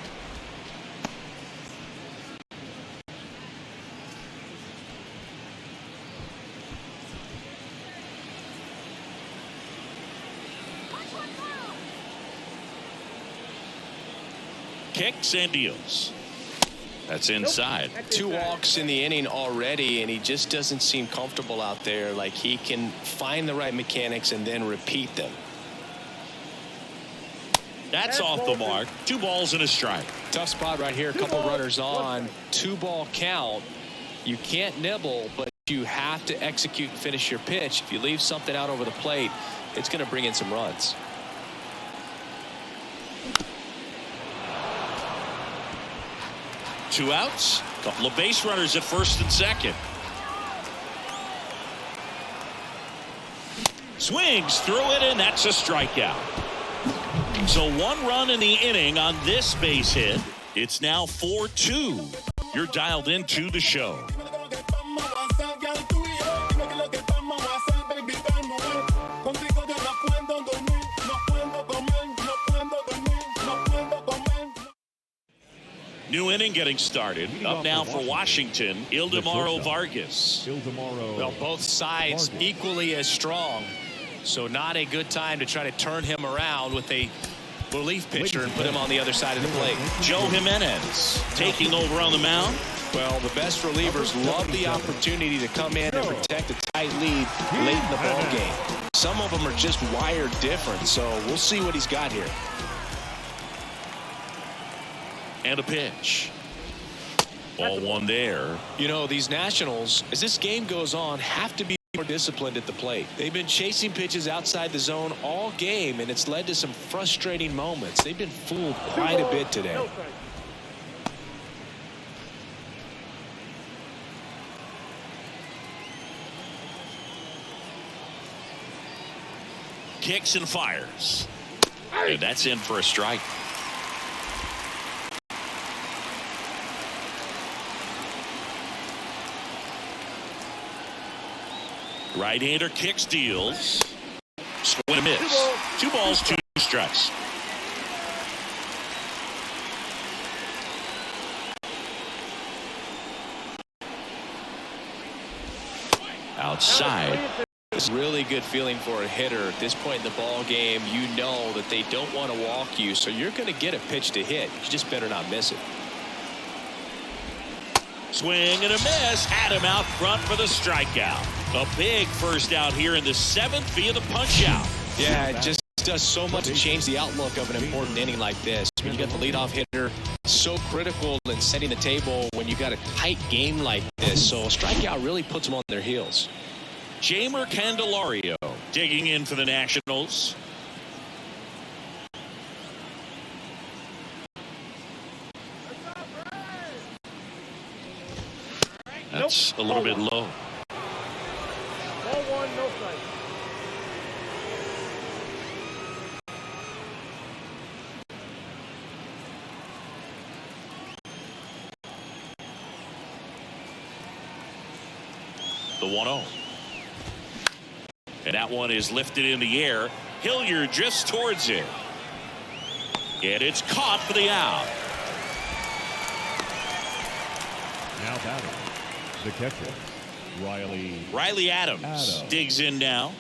Kicks and deals. That's inside. 2 walks in the inning already, and he just doesn't seem comfortable out there. Like he can find the right mechanics and then repeat them. That's off the mark. 2 balls and a strike. Tough spot right here. A couple runners on. 2-ball count. You can't nibble, but you have to execute and finish your pitch. If you leave something out over the plate, it's going to bring in some runs. Two outs. Couple of base runners at first and second. Swings through it, and that's a strikeout. So 1 run in the inning on this base hit. It's now 4-2. You're dialed into the show. New inning getting started. Up now for Washington, Ildemaro Vargas. Well, both sides equally as strong. So not a good time to try to turn him around with a relief pitcher and put him on the other side of the plate. Joe Jimenez taking over on the mound. Well, the best relievers love the opportunity to come in and protect a tight lead late in the ball game. Some of them are just wired different, so we'll see what he's got here. And a pitch. Ball 1 there. You know, these Nationals, as this game goes on, have to be more disciplined at the plate. They've been chasing pitches outside the zone all game, and it's led to some frustrating moments. They've been fooled quite a bit today. Kicks and fires. And that's in for a strike. Right-hander kicks, deals. Swing and a miss. 2 balls, 2 strikes. Outside. It's really good feeling for a hitter at this point in the ball game. You know that they don't want to walk you, so you're going to get a pitch to hit. You just better not miss it. Swing and a miss. Had him out front for the strikeout. A big first out here in the 7th via the punch out. Yeah, it just does so much to change the outlook of an important inning like this. When you got the leadoff hitter, so critical in setting the table when you got a tight game like this. So a strikeout really puts them on their heels. Jamer Candelario digging in for the Nationals. That's a little bit low. Ball 1, no strike. The 1-0. And that one is lifted in the air. Hilliard drifts towards it. And it's caught for the out. Now batting, the catcher, Riley Adams digs in now.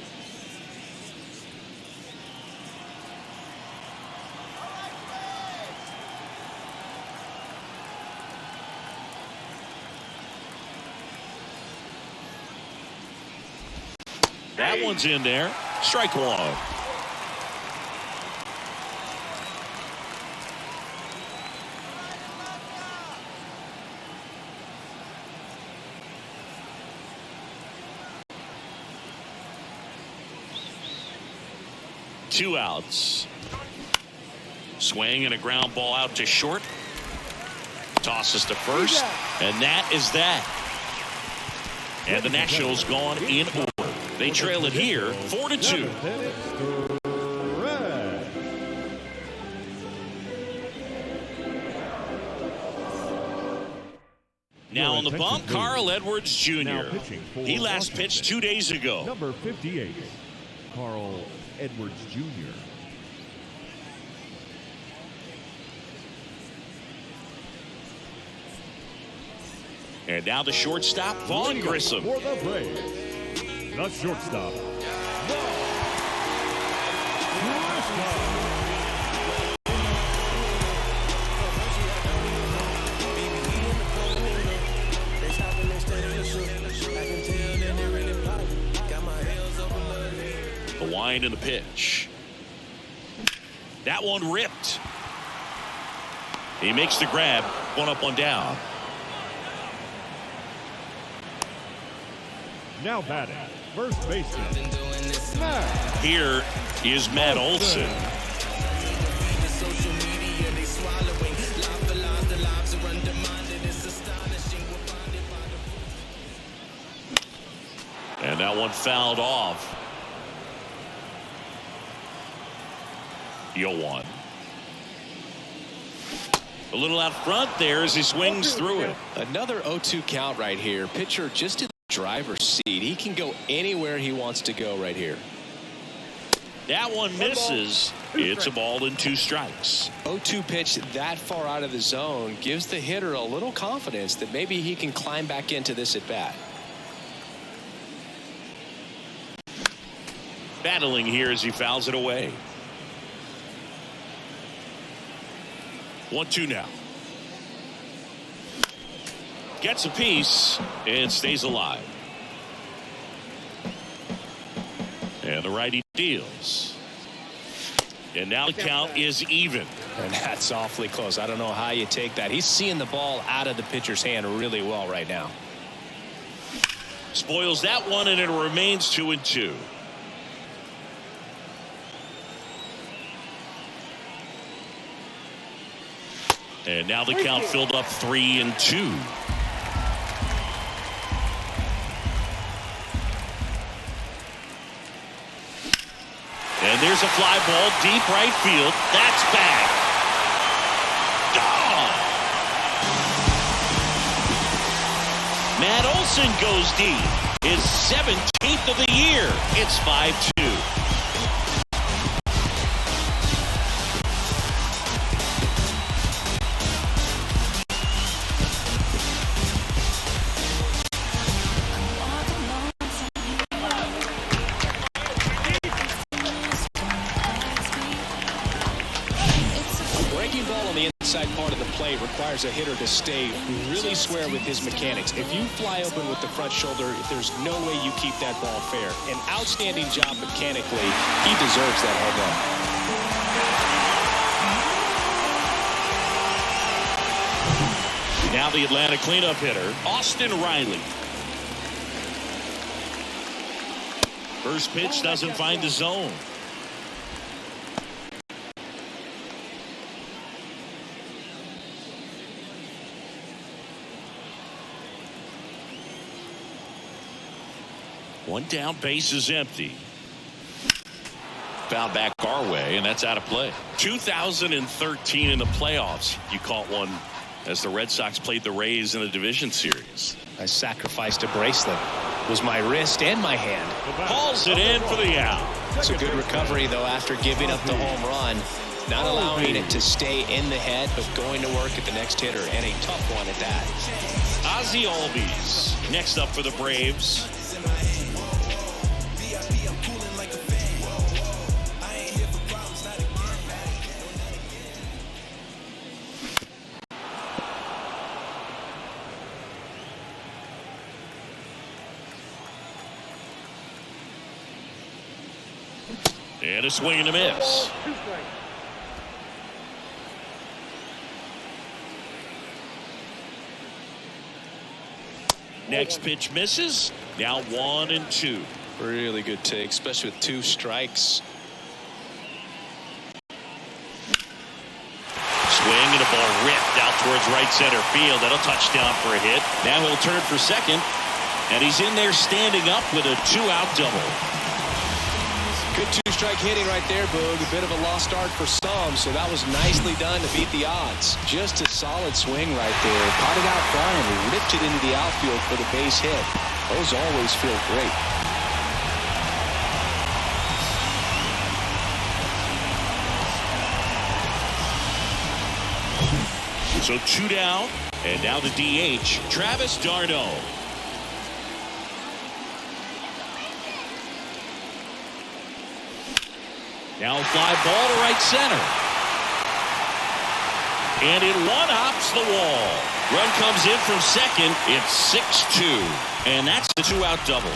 That one's in there. Strike one. Two outs. Swing and a ground ball out to short. Tosses to first, and that is that. And the Nationals gone in order. They trail it here 4-2. Now on the bump, Carl Edwards Jr. He last pitched 2 days ago. Number 58, Carl Edwards Jr. And now the shortstop, Vaughn Grissom. For the Braves, the shortstop, The wind and the pitch. That one ripped. He makes the grab. One up, one down. now batting, first baseman, Here is Matt Olson. And that one fouled off. 0-1. A little out front there as he swings through it. Another 0-2 count right here. Pitcher just in the driver's seat. He can go anywhere he wants to go right here. That one misses. It's a ball and 2 strikes. 0-2 pitch that far out of the zone gives the hitter a little confidence that maybe he can climb back into this at bat. Battling here as he fouls it away. 1-2 now. Gets a piece and stays alive. And the righty deals. And now the count is even. And that's awfully close. I don't know how you take that. He's seeing the ball out of the pitcher's hand really well right now. Spoils that one, and it remains 2-2. And now the count filled up 3-2. And there's a fly ball deep right field. That's back. Gone. Matt Olson goes deep. His 17th of the year. It's 5-2. Requires a hitter to stay really square with his mechanics. If you fly open with the front shoulder, there's no way you keep that ball fair. An outstanding job mechanically. He deserves that home run. Now the Atlanta cleanup hitter, Austin Riley. First pitch doesn't find the zone. One down, base is empty. Foul back our way, and that's out of play. 2013 in the playoffs. You caught one as the Red Sox played the Rays in the division series. I sacrificed a bracelet. It was my wrist and my hand. Hauls it in for the out. It's a good recovery, though, after giving up the home run. Not allowing it to stay in the head, but going to work at the next hitter, and a tough one at that. Ozzie Albies next up for the Braves. And a swing and a miss. 2 strikes. Next pitch misses. Now 1-2. Really good take, especially with 2 strikes. Swing and a ball ripped out towards right center field. That'll touchdown for a hit. Now he'll turn for second. And he's in there standing up with a 2-out double. Good 2-strike hitting right there, Boog. A bit of a lost start for some, so that was nicely done to beat the odds. Just a solid swing right there. Caught it out front and ripped it into the outfield for the base hit. Those always feel great. So 2 down, and now the DH, Travis d'Arnaud. Now a fly ball to right center. And it one-hops the wall. Run comes in from second. It's 6-2. And that's the 2-out double.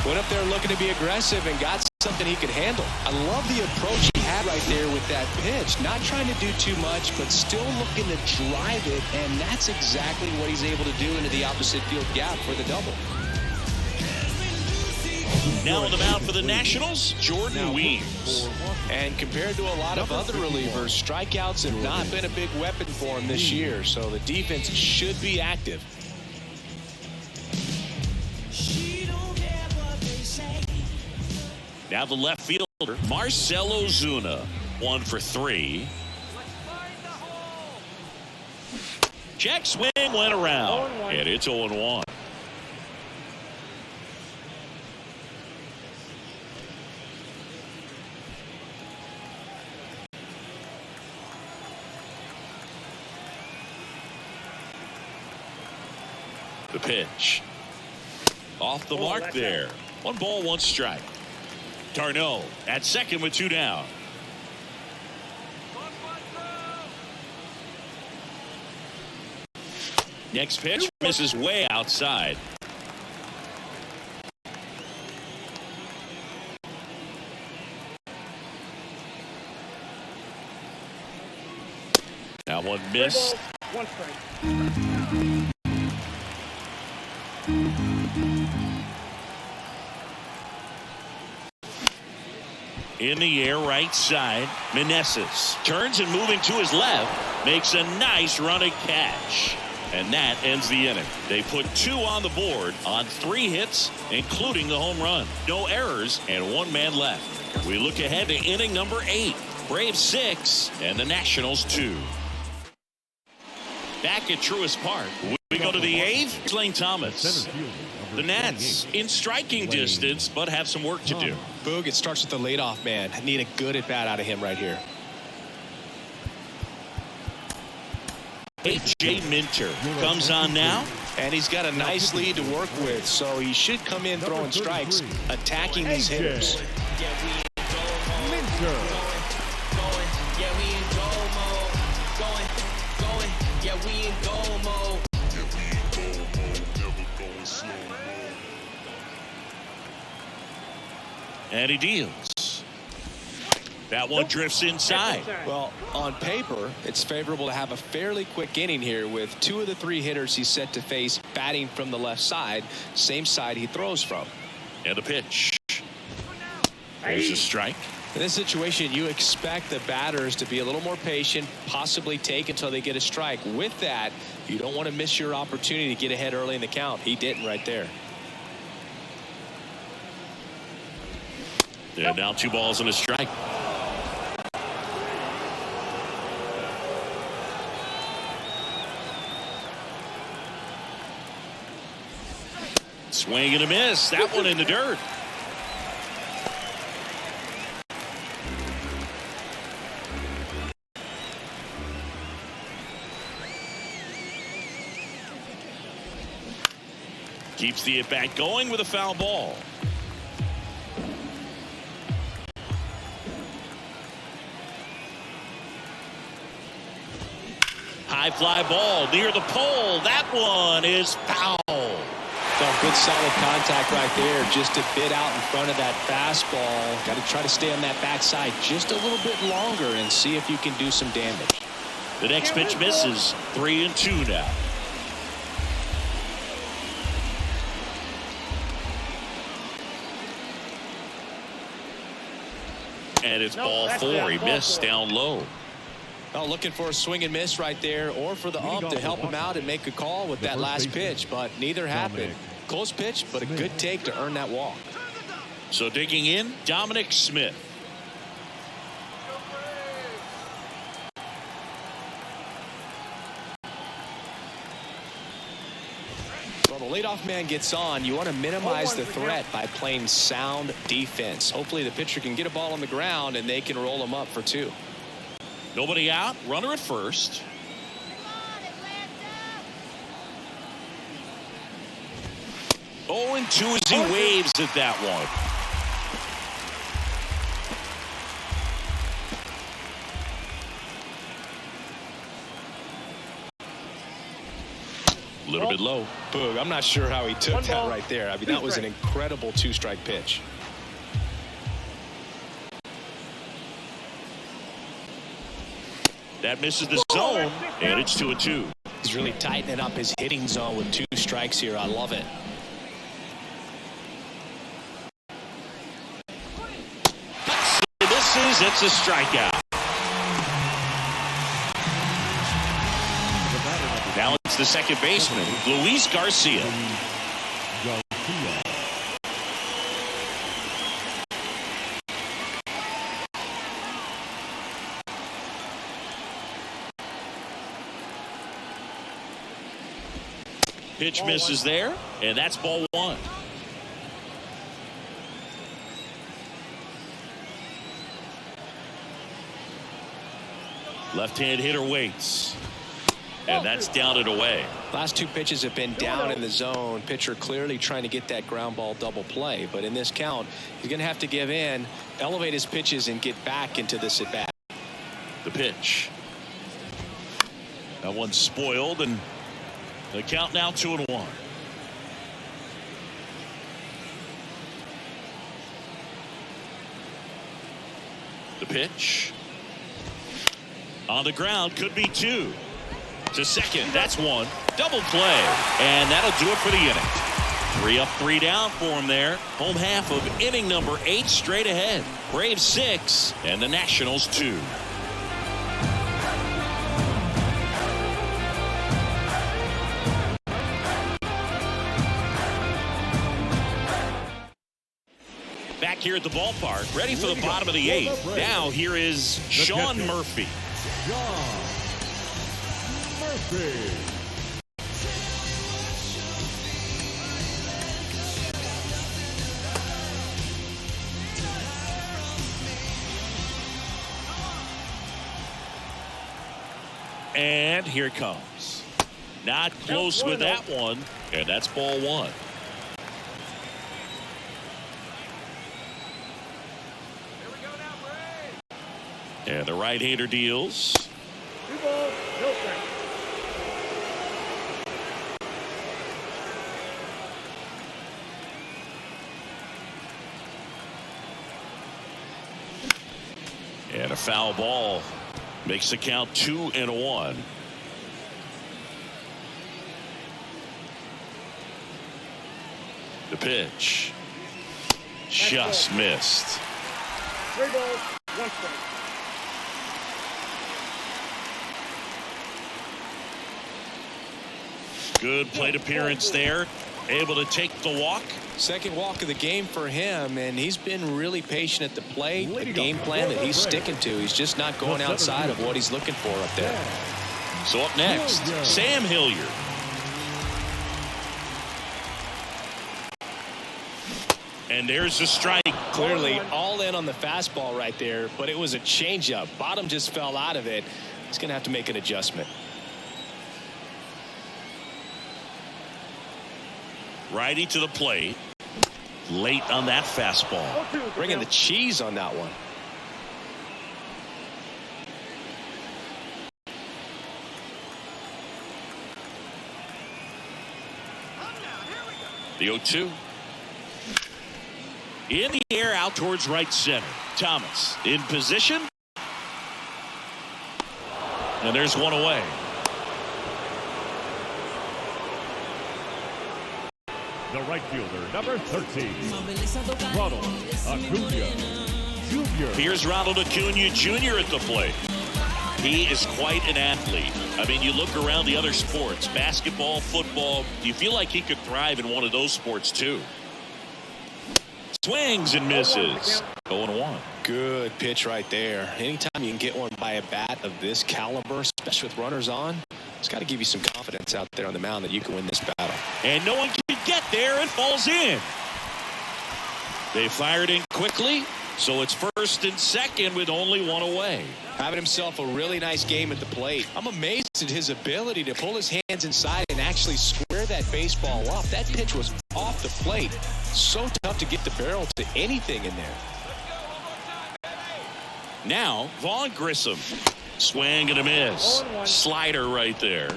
Went up there looking to be aggressive and got something he could handle. I love the approach he had right there with that pitch. Not trying to do too much, but still looking to drive it. And that's exactly what he's able to do into the opposite field gap for the double. Now on the mound for the Nationals, Jordan Weems. And compared to a lot of other relievers, strikeouts have not been a big weapon for him this year, so the defense should be active. Now the left fielder, Marcell Ozuna, 1 for 3. Check swing went around, and it's 0-1. The pitch. Off the mark there. 1 ball, 1 strike. d'Arnaud at second with 2 down. Next pitch misses way outside. That one missed. 1 strike. In the air, right side. Meneses turns and moving to his left. Makes a nice running catch. And that ends the inning. They put 2 on the board on 3 hits, including the home run. No errors and 1 man left. We look ahead to inning number 8. Braves 6 and the Nationals 2. Back at Truist Park, we go to the 8th. Lane Thomas. The Nats in striking distance, but have some work to do. Boog, it starts with the leadoff man. I need a good at-bat out of him right here. A.J. Minter comes on now. And he's got a nice lead to work with, so he should come in throwing strikes, attacking these hitters. And he deals. That one drifts inside. Well, on paper, it's favorable to have a fairly quick inning here with 2 of the 3 hitters he's set to face batting from the left side, same side he throws from. And a pitch. There's a strike. In this situation, you expect the batters to be a little more patient, possibly take until they get a strike. With that, you don't want to miss your opportunity to get ahead early in the count. He didn't right there. And now 2 balls and a strike. Swing and a miss. That one in the dirt. Keeps the at-bat going with a foul ball. High fly ball near the pole. That one is foul. Oh, good solid contact right there. Just a bit out in front of that fastball. Got to try to stay on that backside just a little bit longer and see if you can do some damage. The next pitch misses. 3-2 now. And it's ball 4. He missed down low. Oh, looking for a swing and miss right there, or for the ump to help him out and make a call with that last pitch, but neither happened. Close pitch, but a good take to earn that walk. So digging in, Dominic Smith. Well, the leadoff man gets on. You want to minimize the threat by playing sound defense. Hopefully the pitcher can get a ball on the ground and they can roll him up for 2. Nobody out, runner at first. Oh, and 2 as he waves at that one. A little bit low. Boog, I'm not sure how he took that right there. I mean, that was an incredible 2-strike pitch. That misses the zone, and it's 2-2. He's really tightening up his hitting zone with 2 strikes here. I love it. Misses, it's a strikeout. Now it's the second baseman, Luis Garcia. Pitch misses there, and that's ball 1. Left-hand hitter waits, and that's down and away. Last 2 pitches have been down in the zone. Pitcher clearly trying to get that ground ball double play, but in this count, he's going to have to give in, elevate his pitches, and get back into this at bat. The pitch. That one's spoiled, and the count now 2-1. The pitch. On the ground, could be 2. To second, that's 1. Double play, and that'll do it for the inning. 3 up, 3 down for him there. Home half of inning number 8 straight ahead. Braves 6 and the Nationals 2. Back here at the ballpark, ready for the bottom of the 8th. Now here is Sean Murphy. Sean Murphy. And here it comes. Not close with that one, and that's ball 1. And the right-hander deals. 2 balls, no strikes. And a foul ball makes the count 2-1. The pitch just missed. 3 balls, 1 strike. Good plate appearance there. Able to take the walk. Second walk of the game for him, and he's been really patient at the plate. The game plan that he's sticking to. He's just not going outside of what he's looking for up there. So up next, Sam Hilliard. And there's the strike. Clearly all in on the fastball right there, but it was a changeup. Bottom just fell out of it. He's going to have to make an adjustment. Righty to the plate. Late on that fastball. Bringing the cheese on that one. The 0-2. In the air out towards right center. Thomas in position. And there's one away. The right fielder, number 13, Ronald Acuna Jr. Here's Ronald Acuna Jr. at the plate. He is quite an athlete. I mean, you look around the other sports, basketball, football, you feel like he could thrive in one of those sports too. Swings and misses. 0-1. Good pitch right there. Anytime you can get one by a bat of this caliber, especially with runners on, it's got to give you some confidence out there on the mound that you can win this battle. And no one can get there. It falls in. They fired in quickly, so it's first and second with only one away. Having himself a really nice game at the plate. I'm amazed at his ability to pull his hands inside and actually square that baseball up. That pitch was off the plate. So tough to get the barrel to anything in there. Now, Vaughn Grissom. Swing and a miss. Slider right there.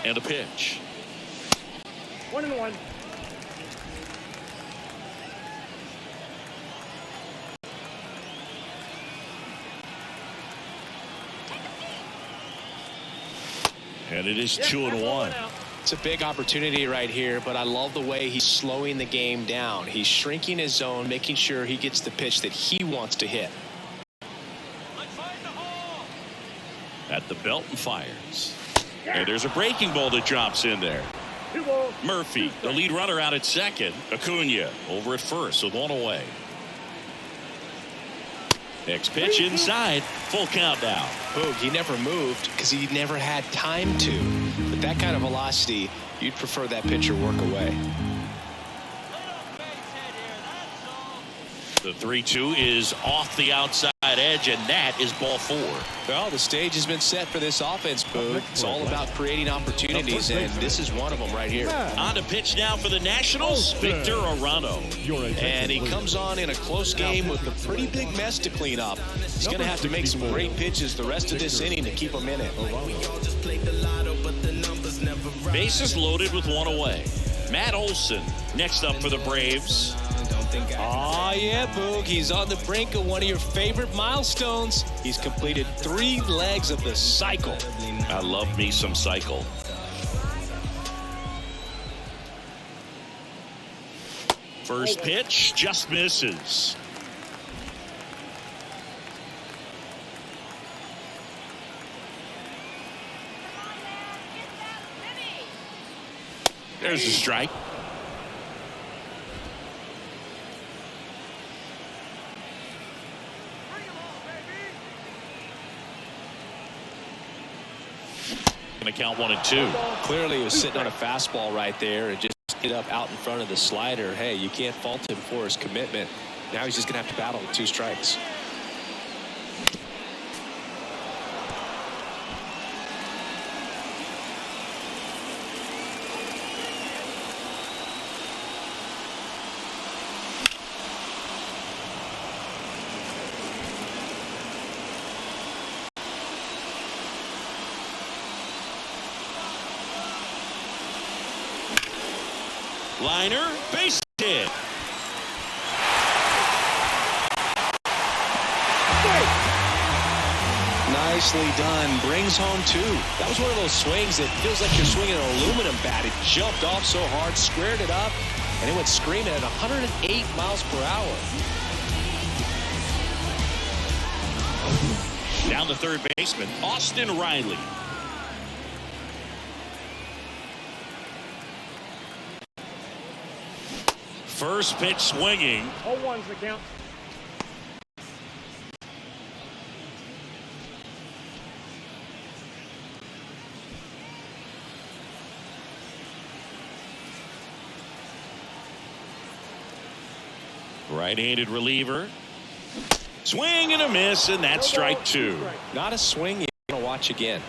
And a pitch. 1-1. And it is 2-1. It's a big opportunity right here, but I love the way he's slowing the game down. He's shrinking his zone, making sure he gets the pitch that he wants to hit. At the belt and fires. And there's a breaking ball that drops in there. 2 balls. Murphy, the lead runner, out at second. Acuna over at first with one away. Next pitch inside. Full count now. Boog, he never moved because he never had time to. But that kind of velocity, you'd prefer that pitcher work away. The 3-2 is off the outside edge, and that is ball 4. Well, the stage has been set for this offense, Boog. It's all about creating opportunities, and this is one of them right here. On to pitch now for the Nationals, Victor Arano. And he comes on in a close game with a pretty big mess to clean up. He's going to have to make some great pitches the rest of this inning to keep him in it. Bases loaded with one away. Matt Olson next up for the Braves. Oh, yeah, Boog. He's on the brink of one of your favorite milestones. He's completed 3 legs of the cycle. I love me some cycle. First pitch just misses. There's the strike. Going to count 1-2. Clearly he was sitting on a fastball right there and just get up out in front of the slider. Hey, you can't fault him for his commitment. Now he's just going to have to battle with 2 strikes. Liner, base hit. Nicely done. Brings home 2. That was one of those swings that feels like you're swinging an aluminum bat. It jumped off so hard, squared it up, and it went screaming at 108 miles per hour. Down to third baseman, Austin Riley. First pitch swinging. 0-1's the count. Right-handed reliever. Swing and a miss, and that's strike 2. Not a swing you want to watch again.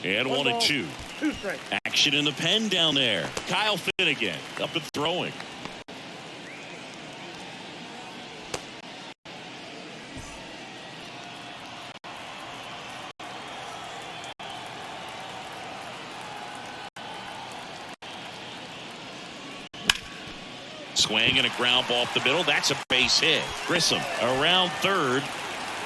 And 1-2. 2 strikes. Action in the pen down there. Kyle Finnegan up and throwing. Swing and a ground ball up the middle. That's a base hit. Grissom around third.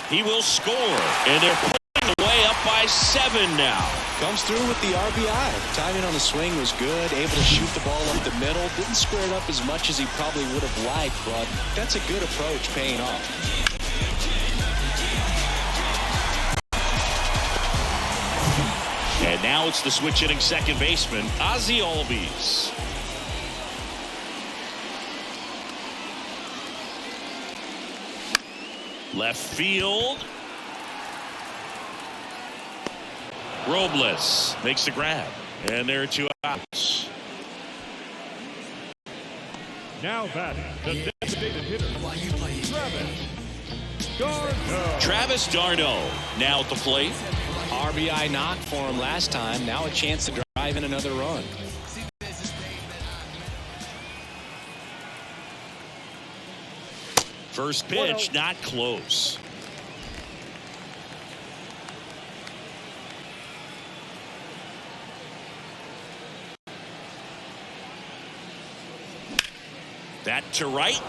He will score. And they're putting away up by 7 now. Comes through with the RBI. Timing on the swing was good. Able to shoot the ball up the middle. Didn't square it up as much as he probably would have liked, but that's a good approach paying off. And now it's the switch hitting second baseman, Ozzie Albies. Left field. Robles makes the grab. And there are 2 outs. Now batting, the designated hitter, Travis d'Arnaud now at the plate. RBI knock for him last time. Now a chance to drive in another run. First pitch, not close. That to right.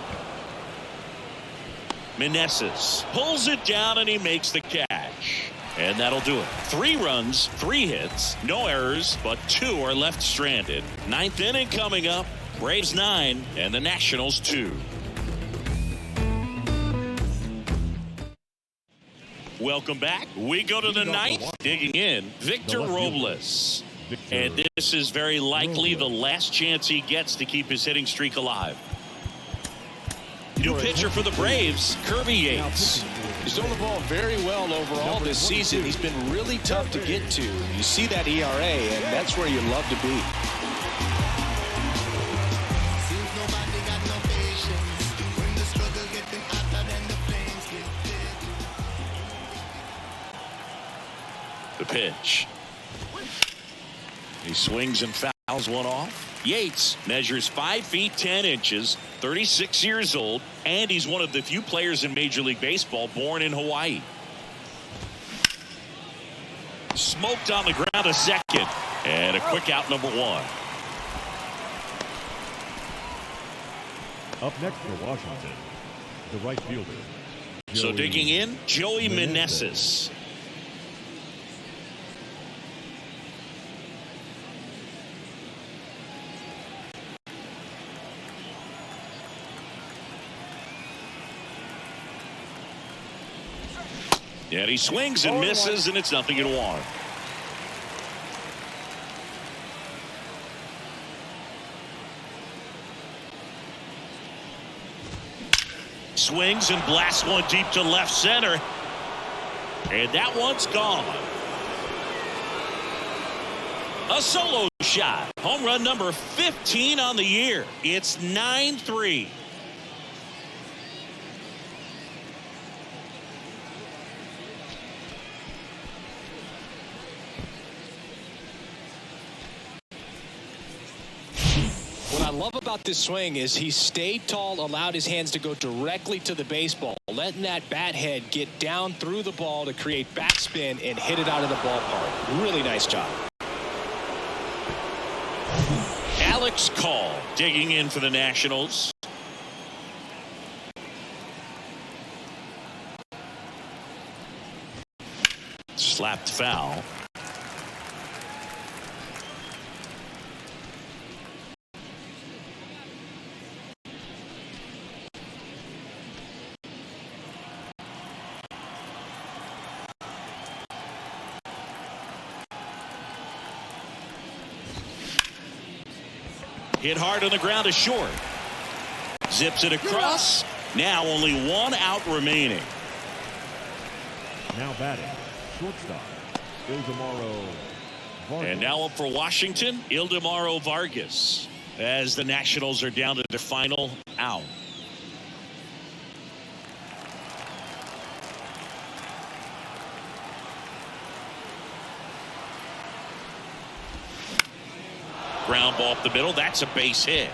Meneses pulls it down and he makes the catch. And that'll do it. 3 runs, 3 hits, no errors, but 2 are left stranded. 9th inning coming up. Braves 9 and the Nationals 2. Welcome back. We go to the 9th. Digging in, Victor Robles. And this is very likely the last chance he gets to keep his hitting streak alive. New pitcher for the Braves, Kirby Yates. He's thrown the ball very well overall this season. He's been really tough to get to. You see that ERA, and that's where you love to be. The pitch. He swings and fouls one off. Yates measures 5 feet 10 inches, 36 years old, and he's one of the few players in Major League Baseball born in Hawaii. Smoked on the ground a second, and a quick out number 1. Up next for Washington, the right fielder. So digging in, Joey Meneses. And he swings and misses, and it's 0-1. Swings and blasts one deep to left center. And that one's gone. A solo shot. Home run number 15 on the year. It's 9-3. What I love about this swing is he stayed tall, allowed his hands to go directly to the baseball, letting that bat head get down through the ball to create backspin and hit it out of the ballpark. Really nice job. Alex Call digging in for the Nationals. Slapped foul. Hit hard on the ground to short. Zips it across. Now only 1 out remaining. Now batting, shortstop, Ildemaro Vargas. And now up for Washington, Ildemaro Vargas, as the Nationals are down to their final out. Ground ball up the middle. That's a base hit.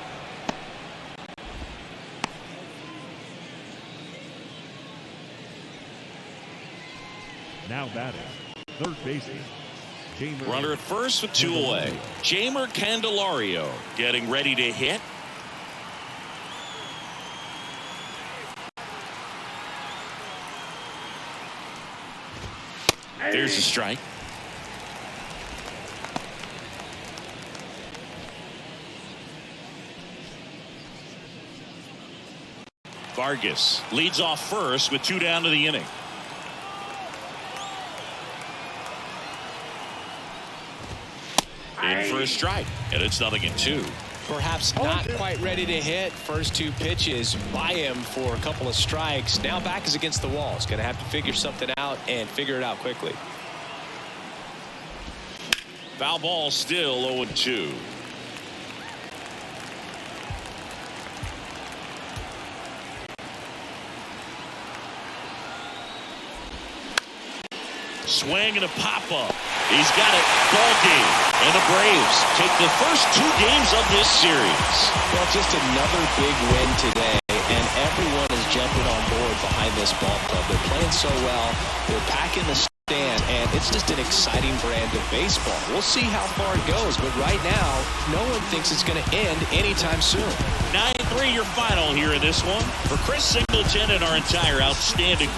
Now batting, third baseman, Jamer. Runner at first with 2 away. Jamer Candelario getting ready to hit. There's a strike. Vargas leads off first with 2 down to the inning. In for a strike, and it's 0-2. Perhaps not quite ready to hit. First 2 pitches by him for a couple of strikes. Now back is against the wall. He's going to have to figure something out and figure it out quickly. Foul ball, still 0-2. Swing and a pop-up. He's got it. Ball game. And the Braves take the first 2 games of this series. Well, just another big win today, and everyone is jumping on board behind this ball club. They're playing so well. They're packing the stand, and it's just an exciting brand of baseball. We'll see how far it goes, but right now, no one thinks it's going to end anytime soon. 9-3 your final here in this one. For Chris Singleton and our entire outstanding